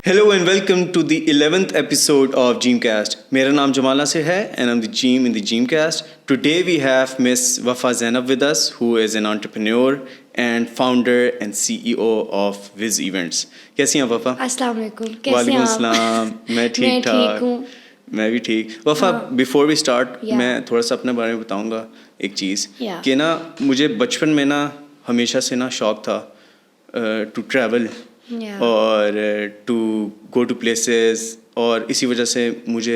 Hello and welcome to the 11th episode of Dreamcast. मेरा नाम जमाल नासिर है and I'm the Dream in the Dreamcast. Today we have Miss Wafa Zainab with us, who is an entrepreneur and founder and CEO of Viz Events. कैसी हैं वफा? अस्सलाम वालेकुम, कैसे हैं वालेकुम आप? अस्सलाम, मैं ठीक ठाक हूँ। मैं भी ठीक। वफा, बिफोर वी स्टार्ट Yeah. मैं थोड़ा सा अपने बारे में बताऊंगा एक चीज़ Yeah. कि ना मुझे बचपन में ना हमेशा से ना शौक था टू ट्रैवल Yeah. और टू गो टू प्लेसेस, और इसी वजह से मुझे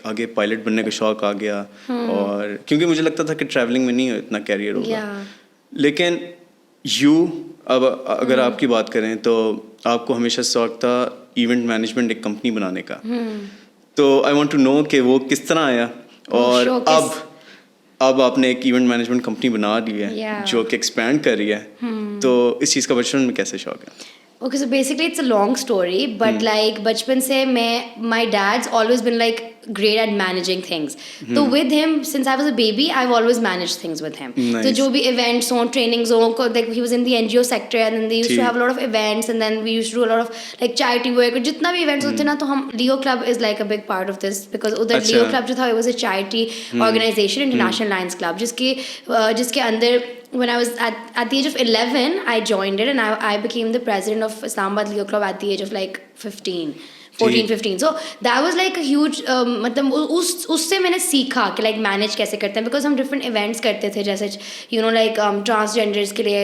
आगे पायलट बनने का शौक आ गया। और क्योंकि मुझे लगता था कि ट्रैवलिंग में नहीं इतना कैरियर होगा। Yeah. लेकिन अब अगर आपकी बात करें तो आपको हमेशा शौक था इवेंट मैनेजमेंट एक कंपनी बनाने का। तो आई वांट टू नो कि वो किस तरह आया और अब आपने एक इवेंट मैनेजमेंट कंपनी बना ली है Yeah. जो कि एक्सपैंड कर रही है। तो इस चीज़ का बचपन में कैसे शौक है? Okay, so basically it's a long story, but like बचपन से my dad's always been like great at managing things. So with him, since I was a baby, I've always managed things with him. Nice. So जो भी events हो, trainings हो, like he was in the NGO sector, and then they used to have a lot of events, and then we used to do a lot of like charity work. और जितना भी events होते ना, तो हम Leo Club is like a big part of this because उधर अच्छा. Leo Club जो था, it was a charity organization, International Lions Club, जिसके अंदर when I was at the age of 11, I joined it and I became the president of Islamabad Leo Club at the age of like 14-15. So that was like a huge मतलब उससे मैंने सीखा कि like manage कैसे करते हैं, because हम different events करते थे, जैसे like transgenders के लिए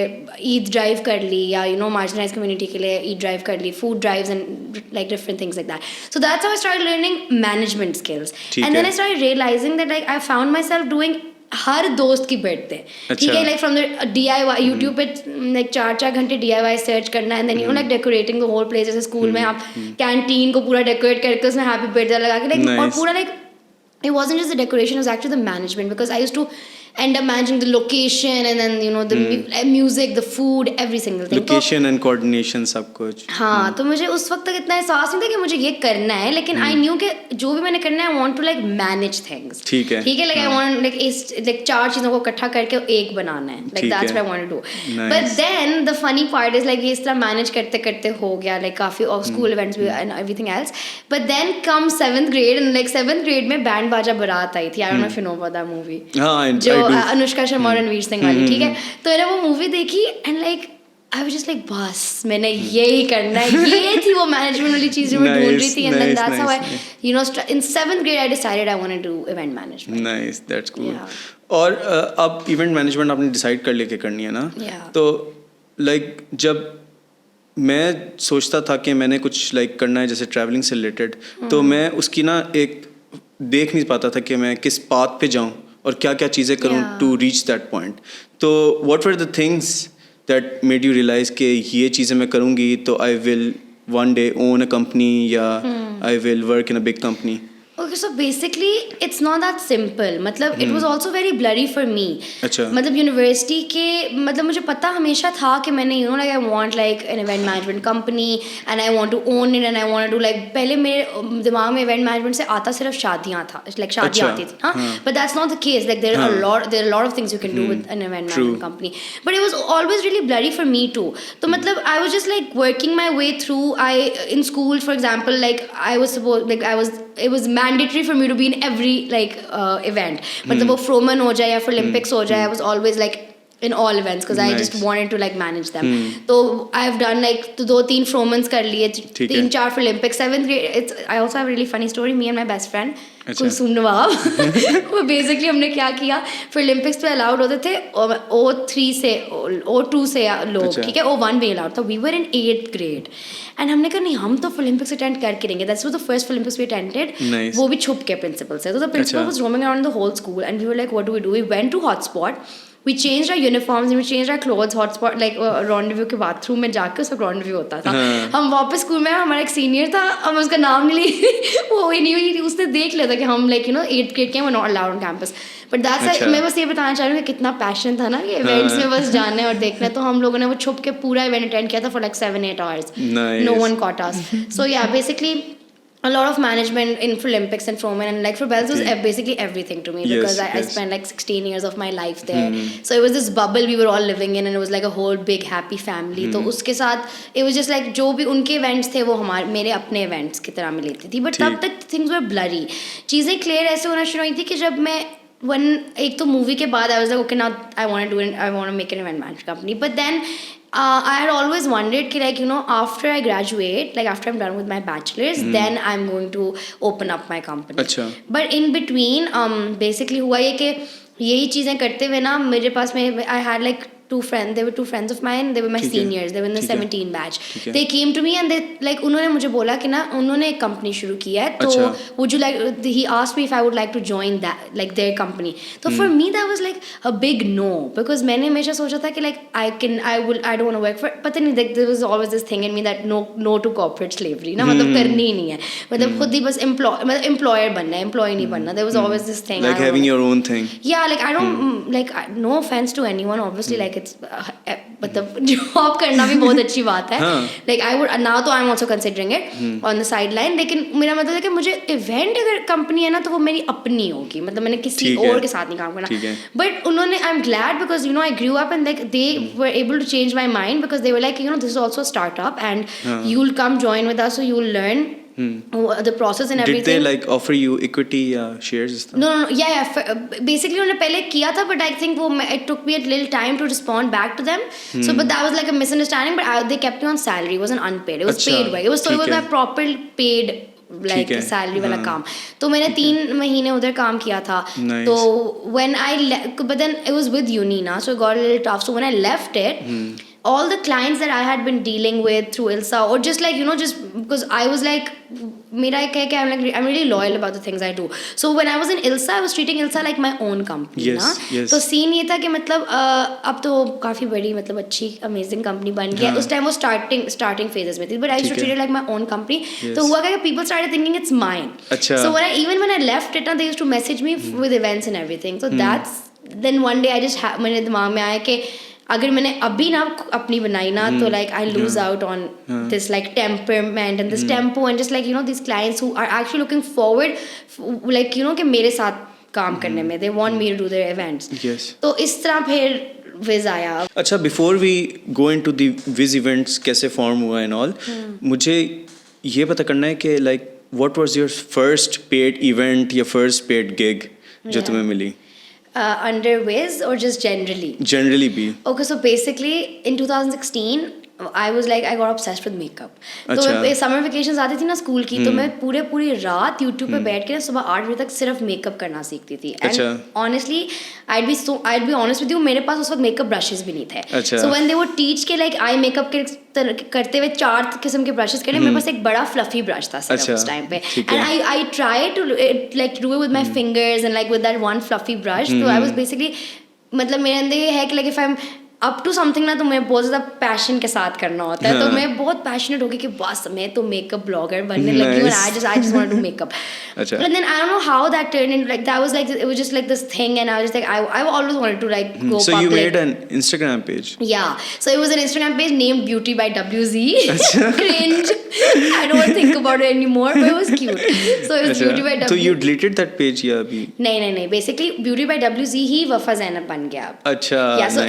ईद ड्राइव कर ली, या marginalized community के लिए ईद ड्राइव कर ली, food drives and like different things like that. So that's how I started learning management skills. And then I started realizing that like I found myself doing हर दोस्त की birthday, ठीक है, like from the DIY YouTube पे like 4 घंटे DIY search करना, and then like decorating the whole place, जैसे school में आप कैंटीन को पूरा डेकोरेट करके उसमें हैप्पी बर्थडे लगा के लाइक और पूरा like it wasn't just the decoration, it was actually the management, because I used to end up managing the location and then the music, the food, every single thing. Location and coordination सब कुछ। हाँ, तो मुझे उस वक्त तक इतना एहसास नहीं था कि मुझे ये करना है, लेकिन आई न्यू कि जो भी मैंने करना है, I want to like manage things. ठीक है, लाइक आई वांट लाइक 4 चीज़ों को इकट्ठा करके एक बनाना है, like that's what I want to do. But then the funny part is like ये इस तरह मैनेज करते करते हो गया, लाइक काफ़ी स्कूल इवेंट्स भी and everything else. But then come 7th grade, and like 7th grade में बैंड बाजा बारात आई थी। I don't know if you know about that movie, जो अनुष्का शर्मा और रणवीर सिंह वाली, ठीक है। तो मैंने वो मूवी देखी and like I was just like, बस मैंने यही करना है, ये थी वो मैनेजमेंट वाली चीज़ जो मैं ढूंढ रही थी, and then that's how I in 7th grade I decided I want to do event management. Nice, that's cool. और अब इवेंट मैनेजमेंट आपने डिसाइड कर लेके करनी है ना, तो लाइक जब मैं सोचता था कि मैंने कुछ लाइक करना है जैसे ट्रैवलिंग से रिलेटेड, तो मैं उसकी ना एक देख नहीं पाता था कि मैं किस पाथ पे जाऊँ और क्या क्या चीज़ें करूँ टू रीच दैट पॉइंट। तो what were the things that made you realize कि ये चीज़ें मैं करूँगी तो I will one day own a company या I will work in a big company? Okay, so basically it's not that simple. मतलब it was also very blurry for me. अच्छा. मतलब यूनिवर्सिटी के मतलब मुझे पता हमेशा था कि मैंने like I want like an event management company and I want to own it and I want to do like पहले मेरे दिमाग में event management से आता सिर्फ शादियाँ था, like शादियाँ आती थी, हाँ. But that's not the case. Like there are a lot of things you can do with an event management company. But it was always really blurry for me too. तो मतलब I was just like working my way through. In school, for example, like it was mandatory for me to be in every like event. मतलब वो Froman हो जाए या फिर Olympics हो जाए, I was always like in all events because I just wanted to like manage them. तो I've done like 2-3 Fromans कर लिए, 3-4 for Olympics. 7th grade, I also have a really funny story. Me and my best friend Kulsum नवाब, वो basically हमने क्या किया, फिर Olympics पे allowed होते थे O3 से O2 से लोग, ठीक है, O1 भी अलाउड था। We were in 8th grade and हमने कहा नहीं, हम तो ओलंपिक्स अटेंड करके रहेंगे। That's was the first Olympics we attended. वो भी छुप के प्रिंसिपल से। तो the principal was roaming around the whole school and we were like what do we do? We went to Hotspot, we changed our uniforms and we changed our clothes. Hotspot like rendezvous के bathroom में जाके उसका rendezvous होता था। हम वापस school में, हमारा एक सीनियर था, हम उसका नाम नहीं ली, वो ही नहीं, उसने देख लिया था कि हम like 8th grade के हैं, we're not allowed on campus. But that's मैं बस ये बताना चाह रही हूँ कि कितना पैशन था ना कि इवेंट्स में बस जाना है और देखना है। तो हम लोगों ने वो छुप के पूरा इवेंट अटेंड किया था for like 7-8 hours. No one caught us. So yeah, basically a lot of management in for Olympics and Fromen, and like for Bells was basically everything to me because I spent like 16 years of my life there. So it was this bubble we were all living in, and it was like a whole big happy family. तो उसके साथ it was just like जो भी उनके events थे वो मेरे अपने events की तरह में लेती थी. But तब तक things were blurry. चीज़ें clear ऐसे होना शुरू हुई थी कि जब मैं एक तो movie के बाद I was like, okay, now I want to do it, I want to make an event management company. But then I had always wondered कि like, you know, after I graduate, like after I'm done with my bachelor's, then I'm going to open up my company. अच्छा. But in between, basically हुआ ये कि यही चीज़ें करते हुए ना मेरे पास में I had like two friends of mine, they were my seniors, they were in the 17 batch. They came to me and they like उन्होंने मुझे बोला कि ना उन्होंने एक company शुरू की है, तो would you like, he asked me if I would like to join that, like their company. So for me that was like a big no, because मैंने हमेशा सोचा था कि like I don't want to work for, पता नहीं, like there was always this thing in me that no to corporate slavery ना, मतलब करनी ही नहीं है, मतलब खुद ही बस employer बनना है, employee नहीं बनना. There was always this thing like having your own thing. Yeah, like I don't like, no offense to anyone, obviously like it's मतलब जॉब करना भी बहुत अच्छी बात है. Like I would now, तो I'm also considering it on the sideline. लेकिन मेरा मतलब है कि मुझे इवेंट अगर कंपनी है ना तो वो मेरी अपनी होगी, मतलब मैंने किसी और के साथ नहीं काम करना. But उन्होंने, I'm glad because you know I grew up and like they were able to change my mind because they were like, you know, this is also a startup and you'll come join with us, so you'll learn the process and everything. Did they like offer you equity shares? No, yeah. Basically उन्होंने पहले किया था, but I think वो it took me a little time to respond back to them. So but that was like a misunderstanding. But they kept me on salary. It wasn't unpaid. It was paid work. It was my proper paid like salary वाला काम. तो मैंने 3 महीने उधर काम किया था. तो when but then it was with uni ना, so it got a little tough. So when I left it, all the clients that I had been dealing with through ILSA, or just like, you know, just because I was like, I'm really loyal about the things I do. So when I was in ILSA, I was treating ILSA like my own company. Yes. तो scene ये था कि मतलब अब तो काफ़ी बड़ी, मतलब अच्छी amazing company बन गया. उस टाइम वो starting phases में थी, but I used to treat it like my own company. तो हुआ क्या कि people started thinking it's mine. So when I left it, they used to message me with events and everything. So then one day I just मेरे दिमाग में आया कि अगर मैंने अभी ना अपनी बनाई ना तो like I lose out on this like temperament and this tempo and just like, you know, these clients who are actually looking forward like, you know, कि मेरे साथ काम करने में, they want me to do their events. तो इस तरह फिर Viz आया. अच्छा, before we go into the Viz events कैसे form हुआ and all, मुझे ये पता करना है कि like what was your first paid event या first paid gig जो तुम्हें मिली? Under Viz or just generally? Generally be. Okay, so basically in 2016 I was like, I got obsessed with makeup. तो समर वेकेशंस आती थी ना school की, तो मैं पूरी रात यूट्यूब पे बैठ के ना सुबह 8 बजे तक सिर्फ मेकअप करना सीखती थी. And honestly I'd be honest with you, मेरे पास उस वक्त मेकअप ब्रशेस भी नहीं थे. So when they would teach के like आई मेकअप करते हुए 4 किस्म के ब्रशेस करने, मेरे पास एक बड़ा फ्लफी ब्रश था सिर्फ उस टाइम पे. And I tried to like do it with my fingers and like with that one fluffy brush. So I was basically, मतलब मेरे अंदर ये है कि like if I'm up to something ना, तो मैं बहुत ज़्यादा पैशन के साथ करना होता है. तो मैं बहुत पैशनेट हो गई कि बस मैं तो मेकअप ब्लॉगर बनने लगी हूँ, and I just want to do makeup. And then I don't know how that turned into like, that was like, it was just like this thing, and I was just like, I always wanted to like go so public. You made an Instagram page? Yeah, so it was an Instagram page named Beauty by WZ. Cringe. I don't think about it anymore, but it was cute. So it was Beauty by WZ. So you deleted that page या अभी? नहीं. Basically Beauty by WZ ही वफा ज़ैनब बन गया. अच्छा. Yeah, so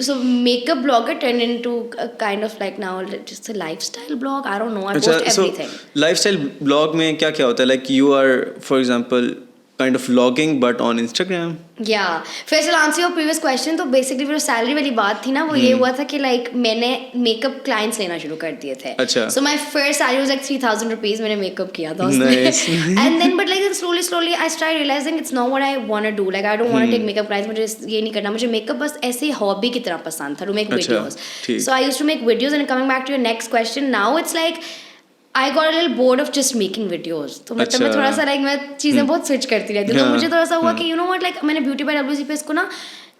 so makeup blogger turned into a kind of like now just a lifestyle blog. I don't know. I post everything. So lifestyle blog में क्या होता है? Like you are, for example, kind of vlogging but on Instagram. Yeah. First I'll answer your previous question. तो basically जो salary वाली बात थी ना, वो ये हुआ था कि like मैंने makeup clients लेना शुरू कर दिए थे. अच्छा. So my first salary was like 3,000 rupees. मैंने makeup किया था उसमें. Nice. And then but like slowly I started realizing it's not what I want to do. Like I don't want to take makeup clients. मुझे ये नहीं करना. मुझे makeup बस ऐसे hobby की तरह पसंद था. To make videos. So I used to make videos, and coming back to your next question, now it's like I got a little bored of just making videos. तो मतलब मैं थोड़ा सा like मैं चीज़ें बहुत switch करती रहती हूँ. तो मुझे थोड़ा सा हुआ कि you know what, like मैंने Beauty by WZ पे इसको ना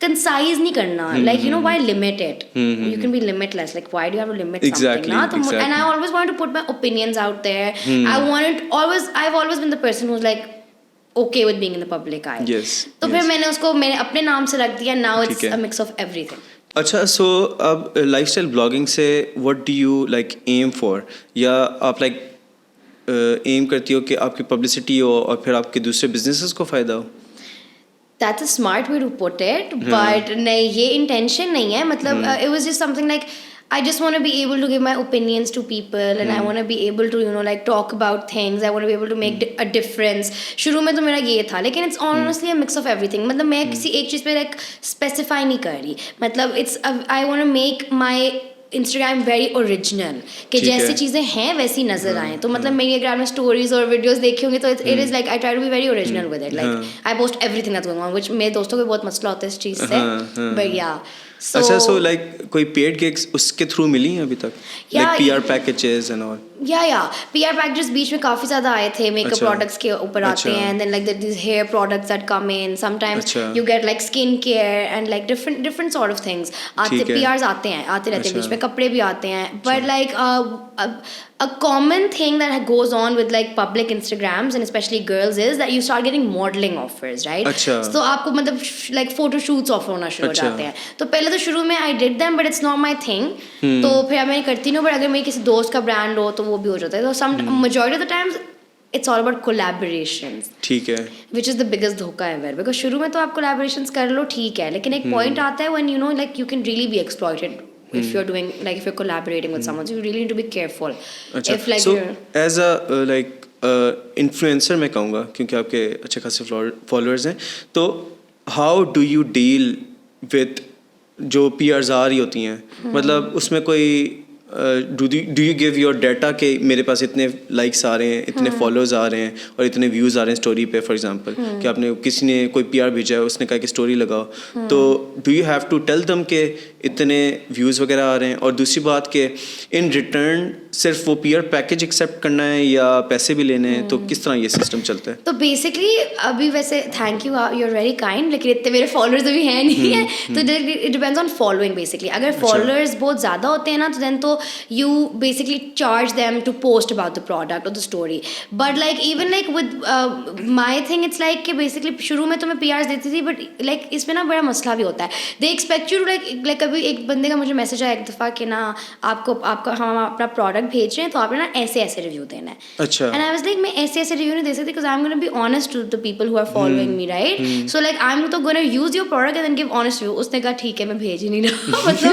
concise नहीं करना. Like you know, why limit it? You can be limitless. Like why do you have to limit something? ना? तो and I always wanted to put my opinions out there. I've always been the person who's like okay with being in the public eye. Yes. तो फिर मैंने उसको मैंने अपने नाम से रख दिया. Now it's a mix of everything. अच्छा, so अब lifestyle blogging से what do you like aim for? या आप like एम करती हो कि आपकी पब्लिसिटी हो और फिर आपके दूसरे बिजनेसेस को फ़ायदा हो? That's a smart way to put it, but नहीं ये intention नहीं है मतलब it was just something like I just want to be able to give my opinions to people and I want to be able to like talk about things. I want to be able to make a difference. शुरू में तो मेरा ये था लेकिन it's honestly a mix of everything. मतलब मैं किसी एक चीज़ पे like specify नहीं कर रही मतलब I want to make my Instagram very original कि जैसी चीज़ें हैं वैसी नजर आएं तो मतलब मेरी अगर आपने स्टोरीज और वीडियोस देखी होंगी तो it is like I try to be very original with it like I post everything that's going on which मेरे दोस्तों को बहुत मसला होता है इस चीज़ से but yeah अच्छा so like कोई पेड गिग्स उसके थ्रू मिली हैं अभी तक like PR packages and all या PR packages बीच में काफ़ी ज़्यादा आए थे मेकअप प्रोडक्ट्स के ऊपर आते हैं and then like these hair products that come in sometimes you get like skin care and like different sort of things आते PRs आते रहते हैं बीच में कपड़े भी आते हैं but like a common thing that goes on with like public Instagrams and especially girls is that you start getting modeling offers right तो आपको मतलब like photo shoots offer होना शुरू हो जाते हैं तो पहले तो शुरू में I did them but it's not my thing तो फिर मैं करती नहीं but अगर मेरे किसी दोस्त का ब्रांड हो तो वो भी हो जाता है तो some majority of the times it's all about collaborations ठीक है which is the biggest धोखा ever because शुरू में तो आप collaborations कर लो ठीक है लेकिन एक point आता है when you know like you can really be exploited if you're doing like if you're collaborating with someone so you really need to be careful if like so as a like influencer मैं कहूँगा क्योंकि आपके अच्छे खासे followers हैं तो how do you deal with जो PRs आ रही होती हैं मतलब उसमें कोई do you give your data कि मेरे पास इतने लाइक्स आ रहे हैं इतने फॉलोअर्स आ रहे हैं और इतने व्यूज़ आ रहे हैं स्टोरी पे फॉर एग्जांपल कि आपने किसी ने कोई PR भेजा है उसने कहा कि स्टोरी लगाओ तो do you have to tell them कि इतने व्यूज़ वगैरह आ रहे हैं और दूसरी बात कि इन रिटर्न सिर्फ वो PR पैकेज एक्सेप्ट करना है या पैसे भी लेने हैं तो किस तरह ये सिस्टम चलता है? तो बेसिकली अभी वैसे thank you you are very kind लेकिन इतने मेरे फॉलोअर्स अभी हैं नहीं है तो it depends on following basically अगर फॉलोअर्स बहुत ज़्यादा होते हैं ना तो देन तो you basically charge them to post about the product or the story but like even like with my thing it's like कि basically शुरू में तो मैं PRs देती थी but like इसमें ना बड़ा मसला भी होता है they expect you to like कभी एक बंदे का मुझे मैसेज आया एक दफ़ा कि ना आपका हम अपना प्रोडक्ट भेज रहे हैं तो आपने ना ऐसे रिव्यू देना है अच्छा and I was like मैं ऐसे रिव्यू नहीं दे सकती because I'm going to be honest to the people who are following me right so like I'm तो going to use your product and then give honest review उसने कहा ठीक है मैं भेज ही नहीं रहा मतलब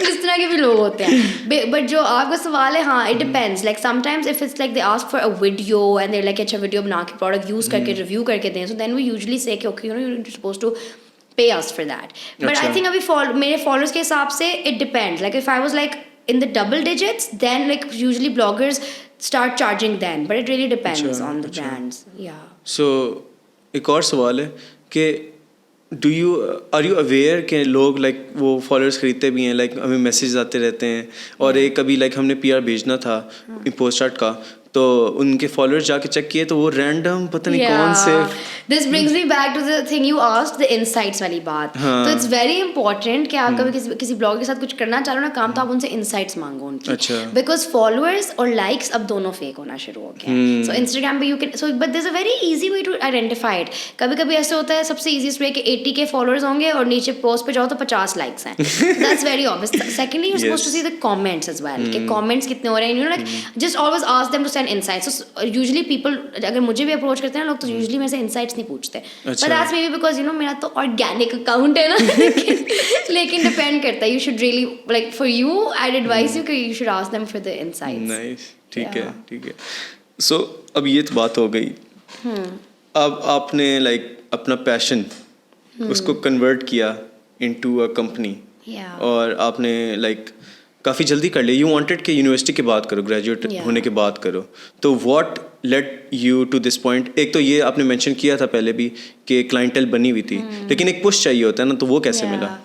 इस तरह के भी लोग होते हैं but जो आपका सवाल है हाँ it depends like sometimes if it's like they ask for a video and they're like अच्छा वीडियो बना के प्रोडक्ट यूज़ करके रिव्यू करके दें so then we usually say कि okay you know you're supposed to pay us for that but I think अभी मेरे followers के हिसाब से it depends like if I was like in the double digits then like usually bloggers start charging then but it really depends on the brands yeah so एक और सवाल है कि आर यू अवेयर कि लोग लाइक वो followers खरीदते भी हैं लाइक हमें मैसेज आते रहते हैं और एक कभी लाइक हमने PR भेजना था पोस्टकार्ड का तो उनके फॉलोअर्स जाके चेक किए तो वो रैंडम पता नहीं कौन से this brings me back to the thing you asked the insights वाली बात तो इट्स वेरी इंपॉर्टेंट कि आप कभी किसी ब्लॉगर के साथ कुछ करना चाह रहे हो ना काम तो आप उनसे इनसाइट्स मांगो उनकी बिकॉज फॉलोअर्स और लाइक्स अब दोनों फेक होना शुरू हो गए सो इंस्टाग्राम पे you can so but there is a very easy way to identify it कभी कभी ऐसे होता है सबसे ईजीएस्ट वे कि 80K फॉलोअर्स होंगे और नीचे पोस्ट पे जाओ तो 50 लाइक्स हैं that's very obvious secondly you are supposed to see the comments as well कि कमेंट्स कितने हो रहे हैं you know like just always ask them to send insights usually people अगर मुझे भी अप्रोच करते हैं लोग तो यूजुअली मेरे से इनसाइट्स नहीं पूछते but that's may be because you know मेरा तो ऑर्गेनिक अकाउंट है ना लेकिन डिपेंड करता है you should really like for you I advise you कि you should ask them for the insights nice ठीक है सो अब ये तो बात हो गई अब आपने लाइक अपना पैशन उसको कन्वर्ट किया इनटू अ कंपनी और आपने लाइक काफ़ी जल्दी कर लिया यू वांटेड कि यूनिवर्सिटी के बाद करो ग्रेजुएट होने के बाद करो तो what let you to this point एक तो ये आपने मेंशन किया था पहले भी कि क्लाइंटेल बनी हुई थी लेकिन एक पुश चाहिए होता है ना तो वो कैसे मिला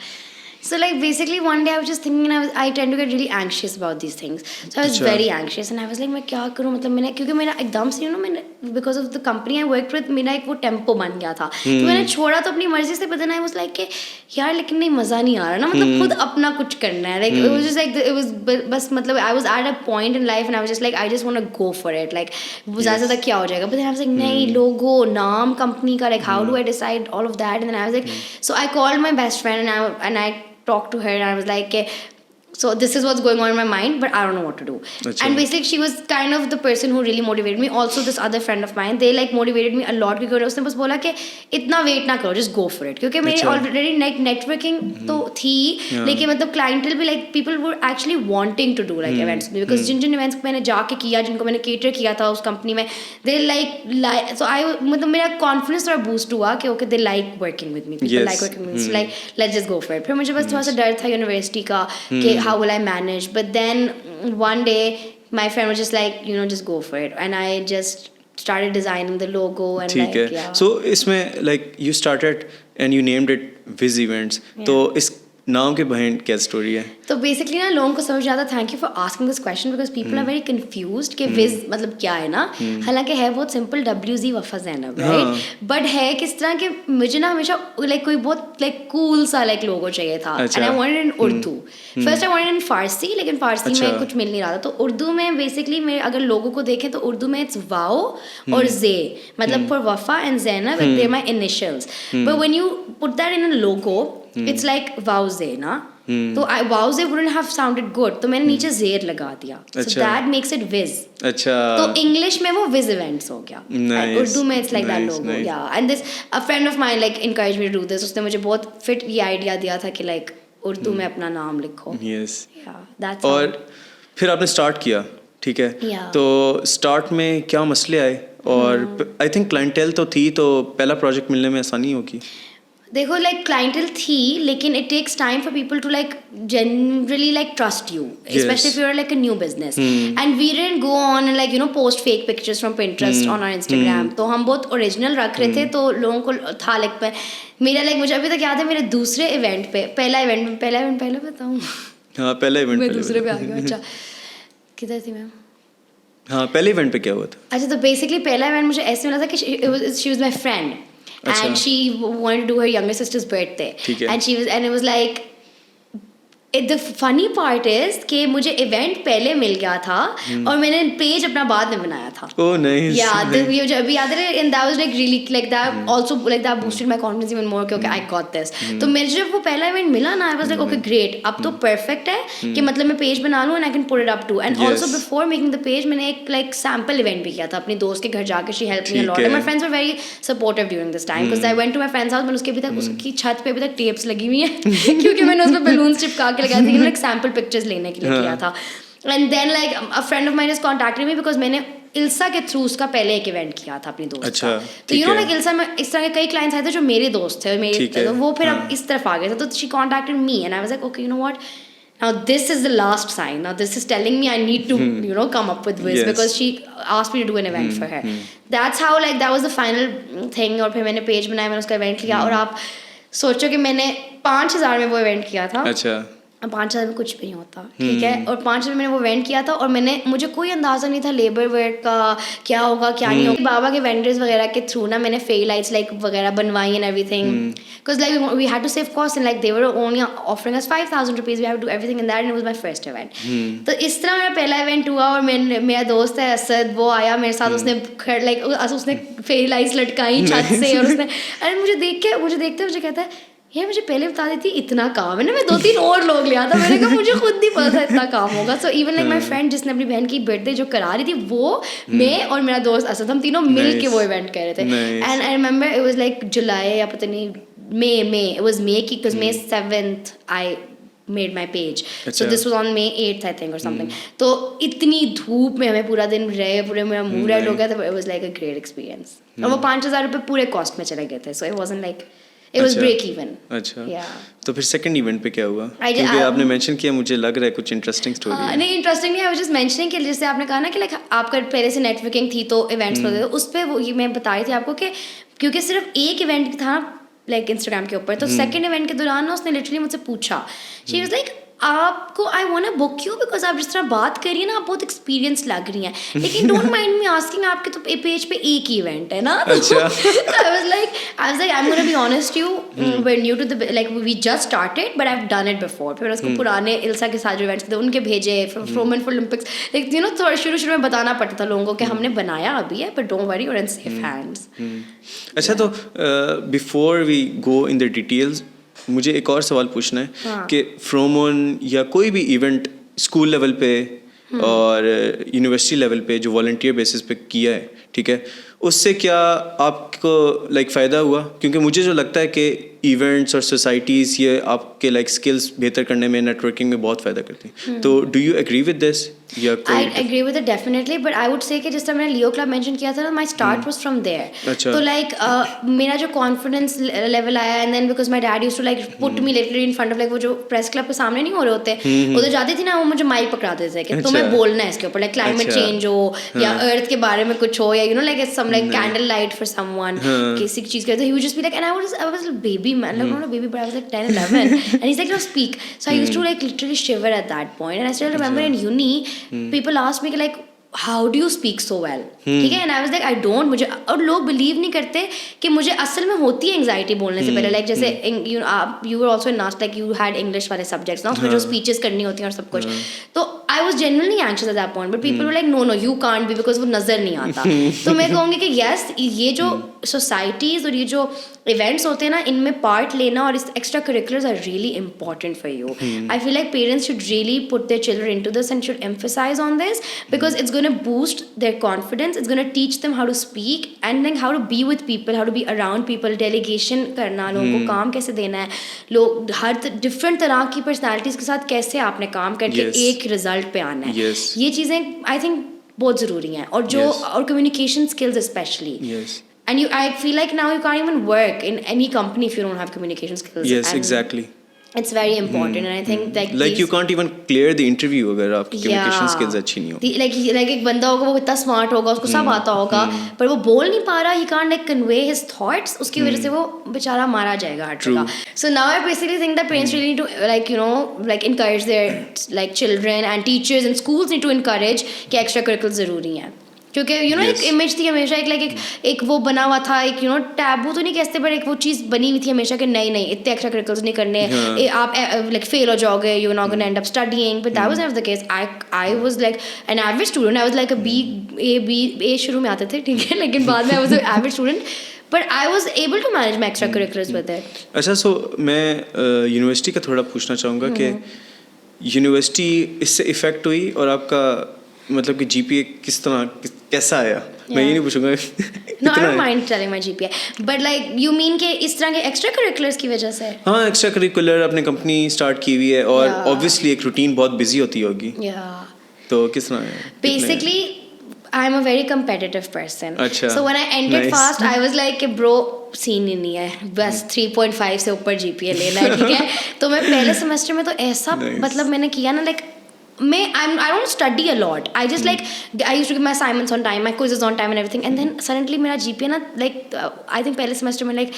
So like basically one day I was just thinking I tend to get really anxious about these things. So I was very anxious and I was like मैं क्या करूँ मतलब मैंने क्योंकि मेरा एकदम से मैंने because of the company I worked with मेरा एक वो टेम्पो बन गया था तो मैंने छोड़ा तो अपनी मर्जी से but then I was like कि यार लेकिन नहीं मज़ा नहीं आ रहा ना मतलब खुद अपना कुछ करना है like it was just like it was बस मतलब I was at a point in life and I was just like I just want to go for it like ज़्यादा से ज़्यादा क्या हो जाएगा but then I was like नहीं लोगो नाम कंपनी का like how do I decide all of that and then I was like so I called my best friend and I talked to her and I was like So this is what's going on in my mind, but I don't know what to do. Achha. And basically she was kind of the person who really motivated me. Also this other friend of mine, they like motivated me a lot क्योंकि उसने बस बोला कि इतना wait ना करो, just go for it. क्योंकि मेरी already like networking तो थी, लेकिन मतलब clientele भी like people were actually wanting to do like events because Jin events मैंने जाके किया, जिनको मैंने cater किया था उस company में, they like so I मतलब मेरा confidence थोड़ा boost हुआ कि okay they like working with me, people like working with me, so like let's just go for it. फिर मुझे बस थोड़ा सा डर था university का कि how will I manage, but then one day my friend was just like, you know, just go for it, and I just started designing the logo and ठीक like है. So इसमें like you started and you named it Viz Events. तो इस नाम के behind क्या story है? तो बेसिकली ना लोगों को समझ आता, thank you for asking this question because people are very confused कि विज मतलब क्या है ना. हालांकि है बहुत सिंपल, WZ वफा ज़ैनब, राइट, बट है किस तरह के मुझे ना हमेशा लाइक कोई बहुत लाइक कूल सा लाइक लोगो चाहिए था. And I wanted in Urdu. First I wanted in Farsi, लेकिन फारसी में कुछ मिल नहीं रहा था. तो उर्दू में बेसिकली मेरे अगर लोगो को देखें तो उर्दू में इट्स वाओ और जे, मतलब for Wafa and Zainab they're my initials. But when you put that in a logo it's like wow J ना. तो wow J wouldn't have sounded good, तो मैंने नीचे जेर लगा दिया. So that makes it Viz. अच्छा. तो इंग्लिश में वो Viz Events हो गया. Nice. उर्दू में it's like that logo. Nice. Yeah. And this a friend of mine like encouraged me to do this. उसने मुझे बहुत फिट ये आइडिया दिया था कि like उर्दू में अपना नाम लिखो. Yes. Yeah. That's और फिर आपने स्टार्ट किया, ठीक है. Yeah. तो स्टार्ट में क्या मसले आए? और आई थिंक क्लाइंटेल तो थी, तो पहला प्रोजेक्ट मिलने में आसानी होगी. देखो लाइक क्लाइंटल थी, लेकिन it takes time for people to like generally like trust you, specially if you are like a new business. And we didn't go on like you know post fake pictures from Pinterest on our Instagram. तो हम बहुत original रख रहे थे, तो लोगों को था लाइक मेरा लाइक मुझे अभी तक याद है मेरे दूसरे इवेंट पे, पहला इवेंट पहले बताऊँ. हाँ पहला इवेंट मैं दूसरे पे आ गया. अच्छा किधर थी मैम? हाँ पहले इवेंट पे क्या हुआ था? अच्छा तो बेसिकली पहला इवेंट मुझे ऐसे मिला था कि she was my friend. And she wanted to do her younger sister's birthday. And it was like, the funny part is कि मुझे event पहले मिल गया था और मैंने पेज अपना बाद में बनाया था. Oh nice. Yeah, मुझे अभी याद है, and that was like really like that also like that boosted my confidence even more कि okay I got this. तो मेरे जब वो पहला event मिला ना, I was like okay great, अब तो perfect है कि मतलब मैं पेज बना लूँ and I can put it up too. And also before making the page मैंने एक like sample event भी किया था अपनी दोस्त के घर जाके. She helped me a lot and my friends were very supportive during this time because I went to my friend's house. मैंने उसके अभी तक उसकी छत पे अभी तक टेप्स लगी हुई हैं क्योंकि मैंने उसमें बलून्स चिपका के लगाया था, like सैम्पल पिक्चर्स लेने के लिए किया था. And then like a friend of mine is contacted me because मैंने इल्सा के थ्रू उसका पहले एक इवेंट किया था अपनी दोस्त का. तो यू नो लाइक इल्सा में इस तरह के कई क्लाइंट्स आए थे जो मेरे दोस्त थे, मेरे तो वो फिर अब इस तरफ आ गए थे. तो she contacted me and I was like okay you know what, now this is the last sign, now this is telling me I need to you know come up with Viz because she asked me to do an event for her. That's how like that was the final thing. और फिर मैंने page बनाया, मैंने उसका event किया. और आप सोचो कि मैंने 5,000 में वो इवेंट किया था. अच्छा. 5,000 में कुछ भी नहीं होता, ठीक है. और 5,000 में मैंने वो इवेंट किया था और मुझे कोई अंदाज़ा नहीं था लेबर वेट का क्या होगा क्या नहीं होगा. बाबा के वेंडर्स वगैरह के थ्रू ना मैंने फेरी लाइट्स लाइक वगैरह बनवाई and everything because like we had to save cost and like they were only offering us 5,000 rupees. We have to do everything in that and it was my first event. तो इस तरह मेरा पहला event हुआ. और मेरा दोस्त है असद, वो आया मेरे साथ. उसने लाइक उसने फेरी लाइट्स लटकाई छत से और उसने अरे मुझे देखते मुझे कहता है ये मुझे पहले बता देती इतना काम है ना, मैं 2-3 और लोग लिया था. मैंने कहा मुझे खुद नहीं पता था इतना काम होगा. So even like my friend जिसने अपनी बहन की बर्थडे जो करा रही थी, वो मैं और मेरा दोस्त असद, हम तीनों मिल के वो इवेंट कर रहे थे. And I remember it was like July या पता नहीं मे इट वाज मे की because May 7th I made my page. So this was on May 8th I think or something. तो इतनी धूप में हमें पूरा दिन रहे, पूरे मेरा मुंह रेड हो गया था. It was like a great experience. और वो 5,000 रुपये पूरे कॉस्ट में चले गए थे. So it wasn't like it was break even. अच्छा. Yeah. तो फिर सेकंड इवेंट पे क्या हुआ? क्योंकि आपने मेंशन किया, मुझे लग रहा है कुछ इंटरेस्टिंग स्टोरी है. नहीं इंटरेस्टिंग नहीं, आई वाज जस्ट मेंशनिंग कि जैसे आपने कहा ना कि लाइक आपका पहले से नेटवर्किंग थी तो इवेंट्स वगैरह, उस पे वो ये मैं बता रही थी आपको कि क्योंकि सिर्फ एक इवेंट था लाइक इंस्टाग्राम के ऊपर. तो सेकंड इवेंट के दौरान ना उसने लिटरली मुझसे पूछा, शी वाज लाइक आपको I want to book you because आप जिस तरह बात कर रही है ना, आप बहुत एक्सपीरियंस लग रही हैं, लेकिन डोंट माइंड मी आस्किंग आपके तो पेज पे एक ही इवेंट है ना. अच्छा. I was like I am gonna be honest you, we are new to the like we just started but I have done it before. फिर उसको पुराने इल्सा के साथ जो इवेंट्स थे उनके भेजे, फ्रोमन for Olympics, like you know थोड़ा शुरू में बताना पड़ता था लोगों को कि हमने बनाया अभी है but don't worry, you're in safe hands. अच्छा. तो before we go in the details, मुझे एक और सवाल पूछना है हाँ. कि फ्रॉम ऑन या कोई भी इवेंट स्कूल लेवल पे और यूनिवर्सिटी लेवल पे जो वॉलंटियर बेसिस पे किया है, ठीक है, उससे क्या आपको लाइक फ़ायदा हुआ? क्योंकि मुझे जो लगता है कि इवेंट्स और सोसाइटीज़ ये आपके लाइक स्किल्स बेहतर करने में, नेटवर्किंग में बहुत फ़ायदा करती हैं. तो do you agree with this? I agree with it definitely, but I would say कि जिस तरह मैंने लियो क्लब मेंशन किया था ना, my start was from there. अच्छा. तो लाइक मेरा जो कॉन्फिडेंस लेवल आया, and then because my dad used to like put me literally in front of like वो जो प्रेस क्लब के सामने नहीं हो रहे होते, उधर जाती थी ना, वो मुझे माइक पकड़ाते थे कि तुम्हें बोलना है इसके ऊपर, लाइक क्लाइमेट चेंज हो या अर्थ के बारे में कुछ हो, या you know like some like candle light for someone, किसी चीज के. तो he would just be like, and I was baby man, like not a baby, but I was like 10 11 and he's like, no, speak. So I used to like literally shiver at that point, and I still remember in uni people asked me like, how do you speak so well? ठीक है, and I was like, I don't. मुझे, और लोग believe नहीं करते कि मुझे असल में होती है एंग्जाइटी बोलने से पहले. लाइक जैसे you were also in last, like you had English वाले subjects ना, उसमें जो speeches करनी होती हैं और सब कुछ. तो I was genuinely anxious at that point, but people were like, no, you can't be, because वो नजर नहीं आता. तो मैं कहूँगी कि yes, ये जो societies और ये जो events होते हैं ना, इनमें part लेना और इस extra curriculars are really important for you. I feel like parents should really put their children into this and should emphasize on this, because it's going to boost their confidence. It's going to teach them how to speak and then how to be with people, how to be around people, delegation करना, लोगों को काम कैसे देना है, लोग हर different तरह की personalities के साथ कैसे आपने काम करके एक result पे आना है. ये चीज़ें I think बहुत ज़रूरी हैं, और जो और communication skills especially. And I feel like now you can't even work in any company if you don't have communication skills. Yes, exactly. It's very important, and I think like you can't even clear the interview अगर आपकी communication skills अच्छी नहीं हो. Like एक बंदा होगा, वो इतना smart होगा, उसको सब आता होगा, पर वो बोल नहीं पा रहा, he can't like convey his thoughts, उसकी वजह से वो बेचारा मारा जाएगा हर जगह. So now I basically think that parents really need to like, you know, like encourage their like children, and teachers and schools need to encourage कि extracurriculars ज़रूरी हैं. क्योंकि यू नो एक इमेज थी हमेशा, एक वो बना हुआ था, एक यू नो टैबू तो नहीं कहते, पर एक वो चीज़ बनी हुई थी हमेशा कि नहीं इतने एक्स्ट्रा करिकुलर्स नहीं करने, आप लाइक फेल हो जाओगे, you not gonna end up studying. But that was never the case. I was like an average student. I was like A B शुरू में आते थे, ठीक है, लेकिन बाद में I was an average student, but I was able to manage my extra curriculars with it. अच्छा, सो मैं यूनिवर्सिटी का थोड़ा पूछना चाहूँगा कि यूनिवर्सिटी इससे इफ़ेक्ट हुई, और आपका मतलब कि जीपीए किस तरह कैसा आया? मैं ये नहीं पूछूंगा. No, I don't mind telling my GPA, but like you mean कि इस तरह के एक्स्ट्रा करिकुलर्स की वजह से? हाँ, एक्स्ट्रा करिकुलर अपने कंपनी स्टार्ट की हुई है, और ऑब्वियसली एक रूटीन बहुत बिजी होती होगी. तो किस तरह है? Basically, I'm a very competitive person. अच्छा. So when I ended fast, I was like, bro, scene ही नहीं है, बस 3.5 से ऊपर GPA लेना है, ठीक है. तो मैं पहले सेमेस्टर में तो ऐसा मतलब मैंने किया ना, like I don't study a lot. I just like I used to give my assignments on time, my quizzes on time and everything, and then suddenly मेरा GPA ना like I think पहले सेमेस्टर में like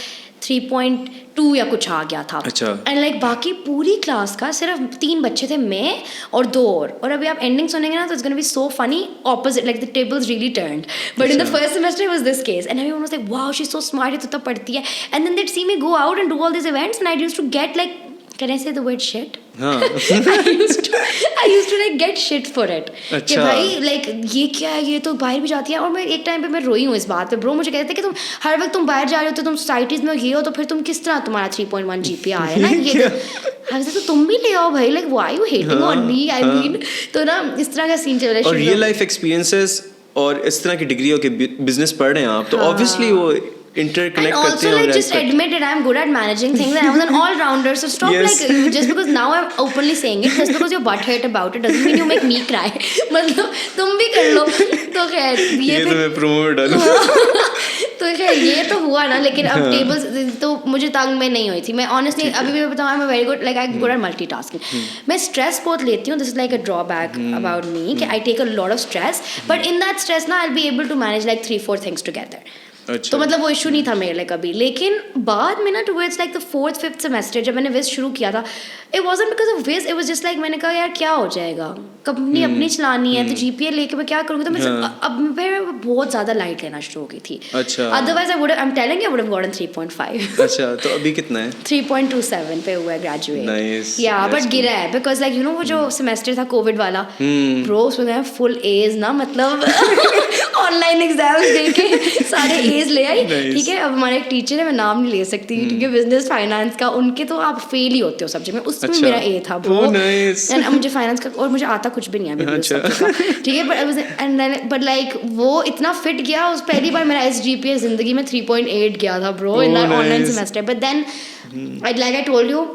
3.2 या कुछ आ गया था. अच्छा. And like बाकी पूरी क्लास का सिर्फ 3 बच्चे थे, मैं और 2 और अभी आप एंडिंग सुनेंगे ना, तो it's gonna be so funny, opposite, like the tables really turned. But in the first semester it was this case, and everyone was like, wow, she's so smart, ये तो तब पढ़ती है. And then they'd see me go out and do all these events, and I used to get like, can I say the word shit? I used to like get shit for it. कि भाई like ये क्या है, ये तो बाहर भी जाती है. और मैं एक टाइम पे मैं रोई हूँ इस बात पे. ब्रो मुझे कहते थे कि तुम हर वक्त तुम बाहर जा रहे हो, तो तुम सोसाइटीज़ में ये हो, तो फिर तुम किस तरह तुम्हारा 3.1 GPA आ रहा है ना, ये तो तुम भी ले आओ भाई, like why you hating on me? I mean, तो ना इस तरह का सीन चल रहा है. और रियल लाइफ एक्सपीरियंसेस और इस तरह की डिग्री हो के बिजनेस पढ़ रहे हैं आप, तो ऑब्वियसली वो interconnect and also like just admit it, I'm good at managing things, and I was an all-rounder, so stop like just because now I'm openly saying it, just because you're butthurt about it doesn't mean you make me cry. मतलब तुम भी कर लो. तो खैर ये तो मैं promo डालूं. तो खैर ये तो हुआ ना, लेकिन अब टेबल्स तो मुझे तंग में नहीं हुई थी. मैं ऑनेस्टली अभी भी बताऊँ, I am very good, like I good at multitasking. मैं स्ट्रेस बहुत लेती हूँ. This is like a drawback about me कि I take a lot of stress, but in that stress ना I will be able to manage like 3-4 things together. अच्छा. तो मतलब वो इशू नहीं था मेरे लिए कभी. लेकिन बाद में ना towards like the 4th-5th semester जब मैंने विज शुरू किया था, it wasn't because of with, it was just like मैंने कहा यार क्या हो जाएगा, कंपनी अपनी चलानी है, तो जीपीए लेके मैं क्या करूँगी. तो मैं अब मैं बहुत ज़्यादा लाइट लेना शुरू हो गई थी. अच्छा. Otherwise I am telling you, I would have gotten 3.5. अच्छा, तो अभी कितना है? 3.27 पे हुआ है ग्रेजुएट. नाइस. या बट गिरा है बिकॉज लाइक यू नो वो जो सेमेस्टर था कोविड वाला, ब्रो उसमें फुल एज ना, मतलब ऑनलाइन एग्जाम्स देके सारे ग्रेस ले आई, Nice. ठीक है। अब हमारा एक टीचर है, मैं नाम नहीं ले सकती, ठीक है, बिजनेस फाइनेंस का, उनके तो आप फेल ही होते हो सब्जेक्ट में, उसमें अच्छा. मेरा ए था ब्रो। Oh, nice. एंड मुझे फाइनेंस का और मुझे आता कुछ भी नहीं है अभी भी उस अच्छा. subject का, ठीक है। बट लाइक वो इतना फिट गया, उस पहली बार मेरा SGPA जिंदगी में 3.8 गया था bro in that online semester. But then like I told you,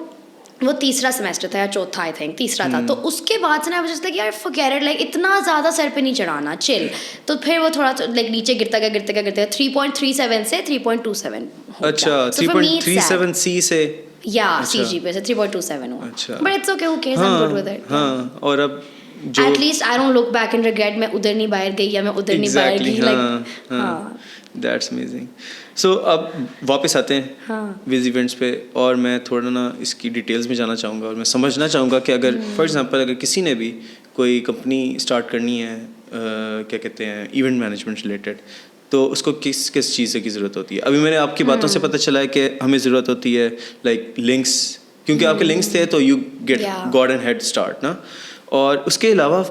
वो तीसरा सेमेस्टर था या चौथा, आई थिंक तीसरा था। तो उसके बाद से ना मुझे लाइक यार फॉरगेट इट, लाइक इतना ज़्यादा सर पे नहीं चढ़ाना, चिल। तो फिर वो थोड़ा लाइक नीचे गिरता गया 3.37 से 3.27। अच्छा, 3.37 C से या CGPA से 3.27 हुआ। अच्छा, but it's okay, who cares, I am good with it. हाँ, और अब जो at least I don't look back and regret मैं उधर नहीं बाहर गई या मैं उधर नहीं बाहर गई, लाइक हाँ। That's amazing. सो अब वापस आते हैं विज इवेंट्स पे, और मैं थोड़ा ना इसकी डिटेल्स में जाना चाहूँगा, और मैं समझना चाहूँगा कि अगर फॉर एग्जांपल अगर किसी ने भी कोई कंपनी स्टार्ट करनी है, क्या कहते हैं, इवेंट मैनेजमेंट रिलेटेड, तो उसको किस किस चीज़ की ज़रूरत होती है? अभी मैंने आपकी बातों से पता चला है कि हमें ज़रूरत होती है लाइक लिंक्स, क्योंकि आपके लिंक्स थे तो you get got an head start ना। और उसके अलावा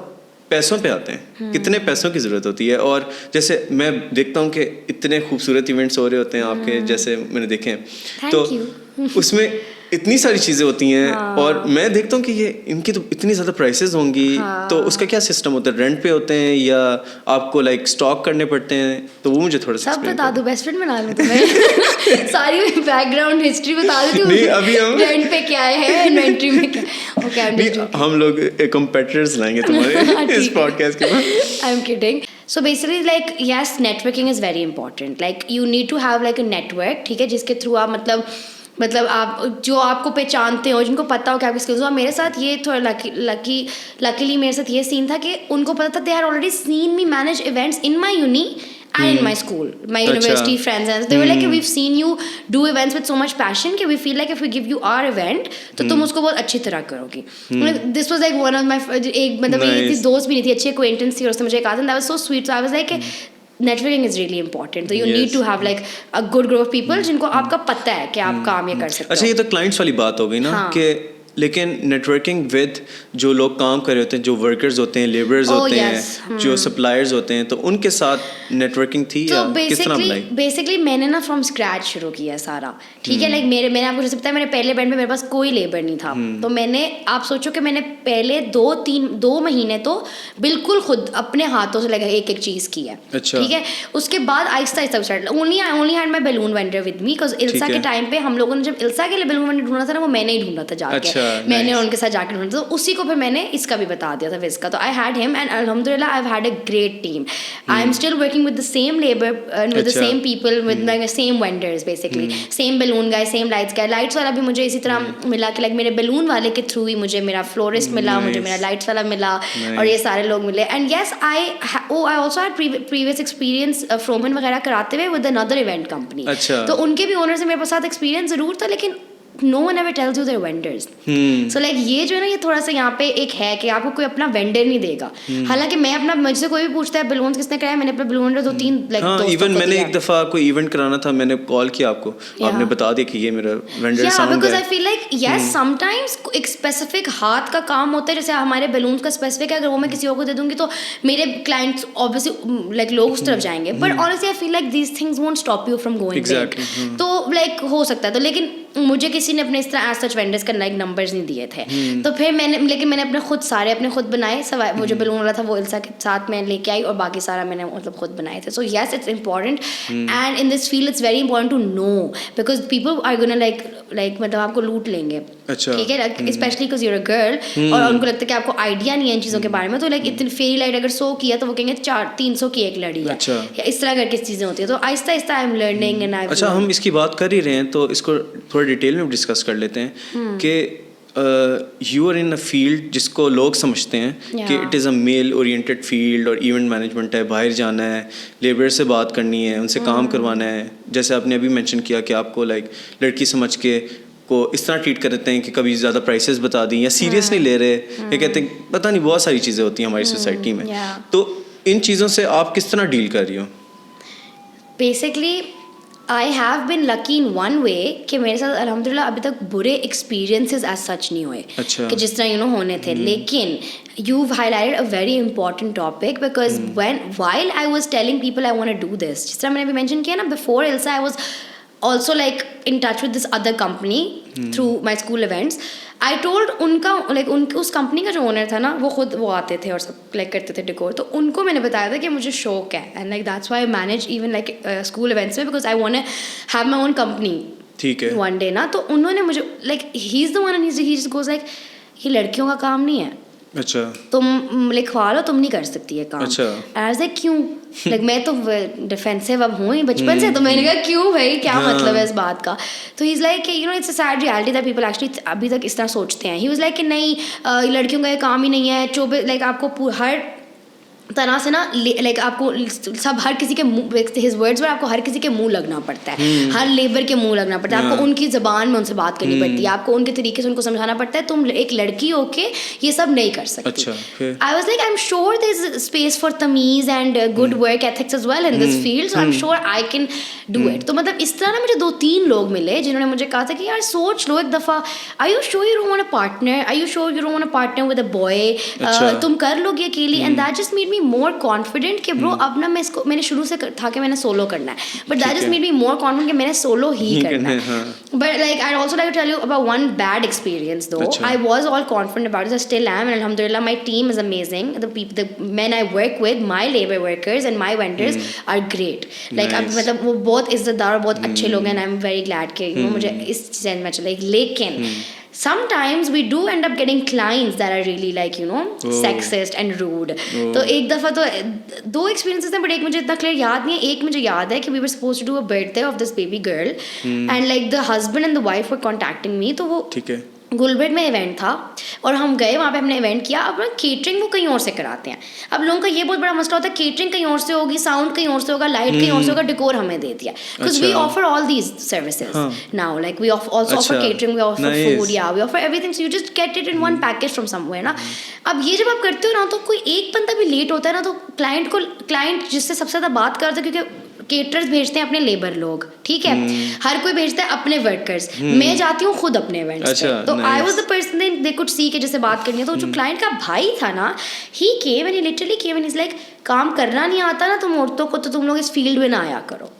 पैसों पे आते हैं, कितने पैसों की ज़रूरत होती है? और जैसे मैं देखता हूँ कि इतने खूबसूरत इवेंट्स हो रहे होते हैं आपके, जैसे मैंने देखे हैं, तो उसमें इतनी सारी चीज़ें होती हैं, और मैं देखता हूँ कि ये इनकी तो इतनी ज़्यादा प्राइसेस होंगी, तो उसका क्या सिस्टम होता है? रेंट पे होते हैं या आपको लाइक स्टॉक करने पड़ते हैं? तो वो मुझे थोड़ा सा सब बता दो, बेस्ट फ्रेंड बना लूँ तुम्हें सारी बैकग्राउंड हिस्ट्री बता देती हूँ। नहीं, अभी हम रेंट पे क्या है, इन्वेंट्री में क्या, ओके हम लोग कंपेटिटर्स लाएंगे तुम्हारे इस पॉडकास्ट के बाद। I am kidding. So basically like yes, networking is very important, like you need to have like a network, ठीक है, जिसके थ्रू आप मतलब आप जो आपको पहचानते हो, जिनको पता हो कि आपकी स्किल्स हो। मेरे साथ ये थोड़ा लकीली मेरे साथ ये सीन था कि उनको पता था, they are already seen me manage events in my uni and in my school, my university friends, and they were like, we've seen you do events with so much passion कि we feel like if we give you our event तो तुम उसको बहुत अच्छी तरह करोगी। This was like one of my एक मतलब मेरी दोस्त भी नहीं थी, अच्छी acquaintance थी, और उसने मुझे कहा था, that was so sweet, so I was like networking is really important, so you need to have like a good group of people जिनको आपका पता है कि आप काम ये कर सकते हो। अच्छा, ये तो क्लाइंट्स वाली बात हो गई ना, कि लेकिन नेटवर्किंग विद जो लोग काम कर रहे होते हैं, जो वर्कर्स होते हैं, लेबरर्स होते हैं, जो सप्लायर्स होते हैं, तो उनके साथ नेटवर्किंग थी या किस तरह बनाई? बेसिकली मैंने ना फ्रॉम स्क्रैच शुरू किया सारा, ठीक है। लाइक मैंने आपको जैसे बताया, मेरे पहले इवेंट में मेरे पास कोई लेबर नहीं था, तो मैंने, आप सोचो कि मैंने पहले 2 महीने तो बिल्कुल खुद अपने हाथों से लगा एक चीज़ की है, ठीक है। उसके बाद आहिस्ता start, only had my balloon vendor with me, because Ilsa के टाइम पे हम लोगों ने जब इल्सा के लिए बैलून वेंडर ढूंढा था ना, वो मैंने ही ढूंढा था जाके, मैंने उनके साथ जाकर ढूंढा, तो उसी को फिर मैंने इसका भी बता दिया था विज का। तो आई हैड हिम, एंड अल्हम्दुलिल्लाह आई have had a great team. I am still working with the same labour, with the same people, with like same vendors, basically same balloon guy, same lights guy. Lights वाला भी मुझे इसी तरह मिला कि like मेरे balloon वाले के थ्रू ही मुझे मेरा फ्लोरिस्ट मिला, मुझे मेरा लाइट्स वाला मिला, और ये सारे लोग मिले। And yes, I also had previous experience फ्रोमन वगैरह कराते हुए विद अनदर इवेंट कंपनी। तो उनके भी ओनर से मेरे साथ एक्सपीरियंस जरूर था, लेकिन no one ever tells you their vendors. So like ये जो है ना, ये थोड़ा सा यहाँ पे एक है कि आपको कोई अपना वेंडर नहीं देगा। हालांकि मैं अपना, मुझसे कोई भी पूछता है बैलून्स किसने कराया, मैंने अपना बैलून 2-3 लाइक हाँ, इवन मैंने एक दफ़ा कोई इवेंट कराना था, मैंने कॉल किया आपको, आपने बता दिया कि ये मेरा वेंडर साउंड है। Because I feel like yes, sometimes एक स्पेसिफिक हाथ का काम होता है, जैसे हमारे बैलून्स का स्पेसिफिक है, अगर वो मैं किसी और को दे दूंगी तो मेरे क्लाइंट्स ऑब्वियसली लाइक लोग उस तरफ जाएंगे, but honestly I feel like these things won't stop you from going. तो लाइक हो सकता है, तो लेकिन मुझे किसी ने अपने इस तरह एज सच वेंडर्स का लाइक नंबर्स नहीं दिए थे, तो फिर मैंने अपने खुद बनाए, सवाए वो जो बैलून वाला था वो इल्सा के साथ मैं लेके आई, और बाकी सारा मैंने मतलब खुद बनाए थे। So yes, it's important, and in this field it's very important to know, because people are gonna like मतलब आपको लूट लेंगे, ठीक है, specially because you're a girl, और उनको लगता है कि आपको आइडिया नहीं है इन चीज़ों के बारे में, तो लाइक इतनी फेरी लाइट अगर 100 किया तो वो कहेंगे 400-300 की एक लड़ी है, या इस तरह करके चीज़ें होती है। तो Aahista Aahista I am learning and I. अच्छा, हम इसकी बात कर ही रहे हैं तो इसको थोड़ा डिटेल में डिस्कस कर लेते हैं कि you are in a field जिसको लोग समझते हैं कि it is a male oriented field, और इवेंट मैनेजमेंट है, बाहर जाना है, लेबर से बात करनी है, उनसे काम करवाना है। जैसे आपने अभी मेंशन किया कि आपको लाइक लड़की समझ के को इस तरह ट्रीट करते हैं कि कभी ज़्यादा प्राइसेस बता दी, या सीरियस नहीं ले रहे, ये कहते हैं पता नहीं, बहुत सारी चीज़ें होती हैं हमारी सोसाइटी में। तो इन चीज़ों से आप किस तरह डील कर रही हो? Basically I have been lucky in one way कि मेरे साथ अल्हम्दुलिल्लाह अभी तक बुरे एक्सपीरियंसेस एज सच नहीं हुए अच्छा। कि जिस तरह होने थे। लेकिन you've highlighted a very important topic because while I was telling people I want to do this, जिस तरह मैंने अभी mention किया ना, before ILSA I was also like in touch with this other company through my school events. I told उनका like उस company का जो ओनर था ना, वो आते थे और सब like करते थे डेकोर, तो उनको मैंने बताया था कि मुझे शौक है and like that's why I manage even like school events में because I want to have my own company. ठीक है। One day ना, तो उन्होंने मुझे like he's the one and he just goes like ये लड़कियों का काम नहीं है, अच्छा, तुम लिखवा लो, तुम नहीं कर सकती है काम। अच्छा। ऐसे क्यों लाइक मैं तो डिफेंसिव अब हूँ ही बचपन से, तो मैंने कहा क्यों भाई, क्या मतलब है इस बात का। तो he is like you no it's a sad reality that people actually अभी तक इस तरह सोचते हैं। ही वाज लाइक कि नहीं लड़कियों का ये काम ही नहीं है, 24 लाइक आपको हर तरह से ना लाइक आपको सब हर किसी के मुंह, हिज वर्ड्स पर आपको हर किसी के मुंह लगना पड़ता है, हर लेबर के मुंह लगना पड़ता है, आपको उनकी ज़बान में उनसे बात करनी पड़ती है, आपको उनके तरीके से उनको समझाना पड़ता है, तुम एक लड़की होके ये सब नहीं कर सकती। अच्छा, I was like I am sure there is space for तमीज़ and good work ethics as well in this field, so I am sure I can do it. तो मतलब इस तरह ना मुझे 2-3 लोग मिले जिन्होंने मुझे कहा था कि यार सोच लो एक दफ़ा, are you sure you don't want a partner, are you sure you don't want a partner with a boy, तुम कर लोगे अकेली। And that just made me more confident कि ब्रो अब ना मैं इसको, मैंने शुरू से था कि मैंने सोलो करना है, but that just made me more confident कि मैंने सोलो ही करना है। But like I also like to tell you about one bad experience though. I was all confident about it, I still am, and अल्हम्दुलिल्लाह my team is amazing, the men I work with, my labour workers and my vendors are great. Like अब मतलब वो बहुत इज्जतदार और बहुत अच्छे लोग हैं, and I am very glad कि यू नो मुझे इस चीज़ में चले। लेकिन sometimes we do end up getting clients that are really like you know sexist and rude. तो एक दफ़ा तो 2 experiences हैं, but एक मुझे इतना clear याद नहीं है। एक मुझे याद है कि we were supposed to do a birthday of this baby girl and like the husband and the wife were contacting me, तो वो ठीक है, गुलबर्ग में इवेंट था और हम गए वहाँ पे, हमने इवेंट किया। अब केटरिंग वो कहीं और से कराते हैं, अब लोगों का ये बहुत बड़ा मसला होता है, केटरिंग कहीं और से होगी, साउंड कहीं और से होगा, लाइट कहीं और से होगा, डेकोर हमें दे दिया, because we offer all these services now, like we also offer catering, we offer food, या we offer everything, so you just get it in one package from somewhere ना। अब ये जब आप करते हो ना, तो कोई एक बंदा भी लेट होता है ना, तो क्लाइंट जिससे सबसे ज़्यादा बात करता है, क्योंकि केटरर्स भेजते हैं अपने लेबर लोग, ठीक है, हर कोई भेजता है अपने वर्कर्स, मैं जाती हूँ खुद अपने इवेंट्स पे। तो I was the person they could see के जैसे बात करनी है। तो जो क्लाइंट का भाई था ना, he came and he literally came and is like, काम करना नहीं आता ना तुम औरतों को, तो तुम लोग इस फील्ड में ना आया करो,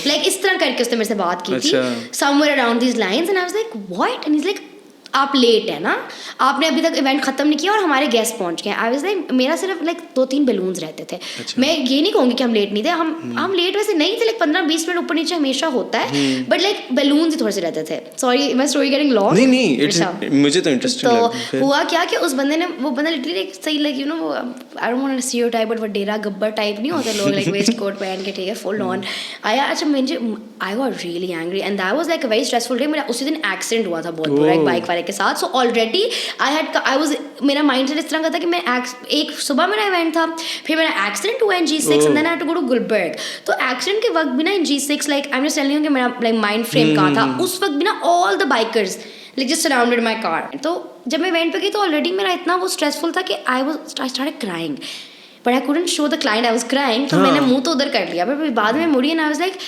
लाइक इस तरह करके उसने मेरे से बात की थी, somewhere around these lines, and I was like what, and he is like आप लेट है ना, आपने अभी तक इवेंट खत्म नहीं किया और हमारे गेस्ट पहुंच गए। आई वाज लाइक, मेरा सिर्फ लाइक 2-3 बैलून्स रहते थे। मैं ये नहीं कहूँगी कि हम लेट नहीं थे, हम लेट वैसे नहीं थे, लाइक 15-20 मिनट ऊपर नीचे हमेशा होता है, बट लाइक बैलून्स ही थोड़े से रहते थे। Sorry my story getting long. नहीं मुझे तो इंटरेस्टिंग लगा। तो हुआ क्या कि उस बंदे ने, वो बंदा लिटरली सही like you know, I don't want to stereotype, but वो डेरा गब्बर टाइप नहीं होते लोग, लाइक वेस्ट कोट पहन के, ठीक है, फुल ऑन आया। अच्छा मुझे I got really angry and that was like a very stressful day. मेरा उसी दिन एक्सीडेंट हुआ था बहुत बुरा एक बाइक वाले के साथ, सो ऑलरेडी मेरा माइंडसेट इस तरह का था कि मैं एक सुबह मेरा इवेंट था, फिर मेरा एक्सीडेंट हुआ in G6 and then I had to go to Gulberg. तो एक्सीडेंट के वक्त भी ना in G6 like I am just telling you कि मेरा लाइक माइंड फ्रेम कहाँ था उस वक्त भी ना, all the bikers like just surrounded my car. तो जब मैं इवेंट पे गई तो ऑलरेडी मेरा इतना वो स्ट्रेसफुल था कि I started crying, but I couldn't show the client I was crying. तो मैंने मुंह तो उधर कर लिया, पर बाद में मुड़ी एंड आई वाज लाइक,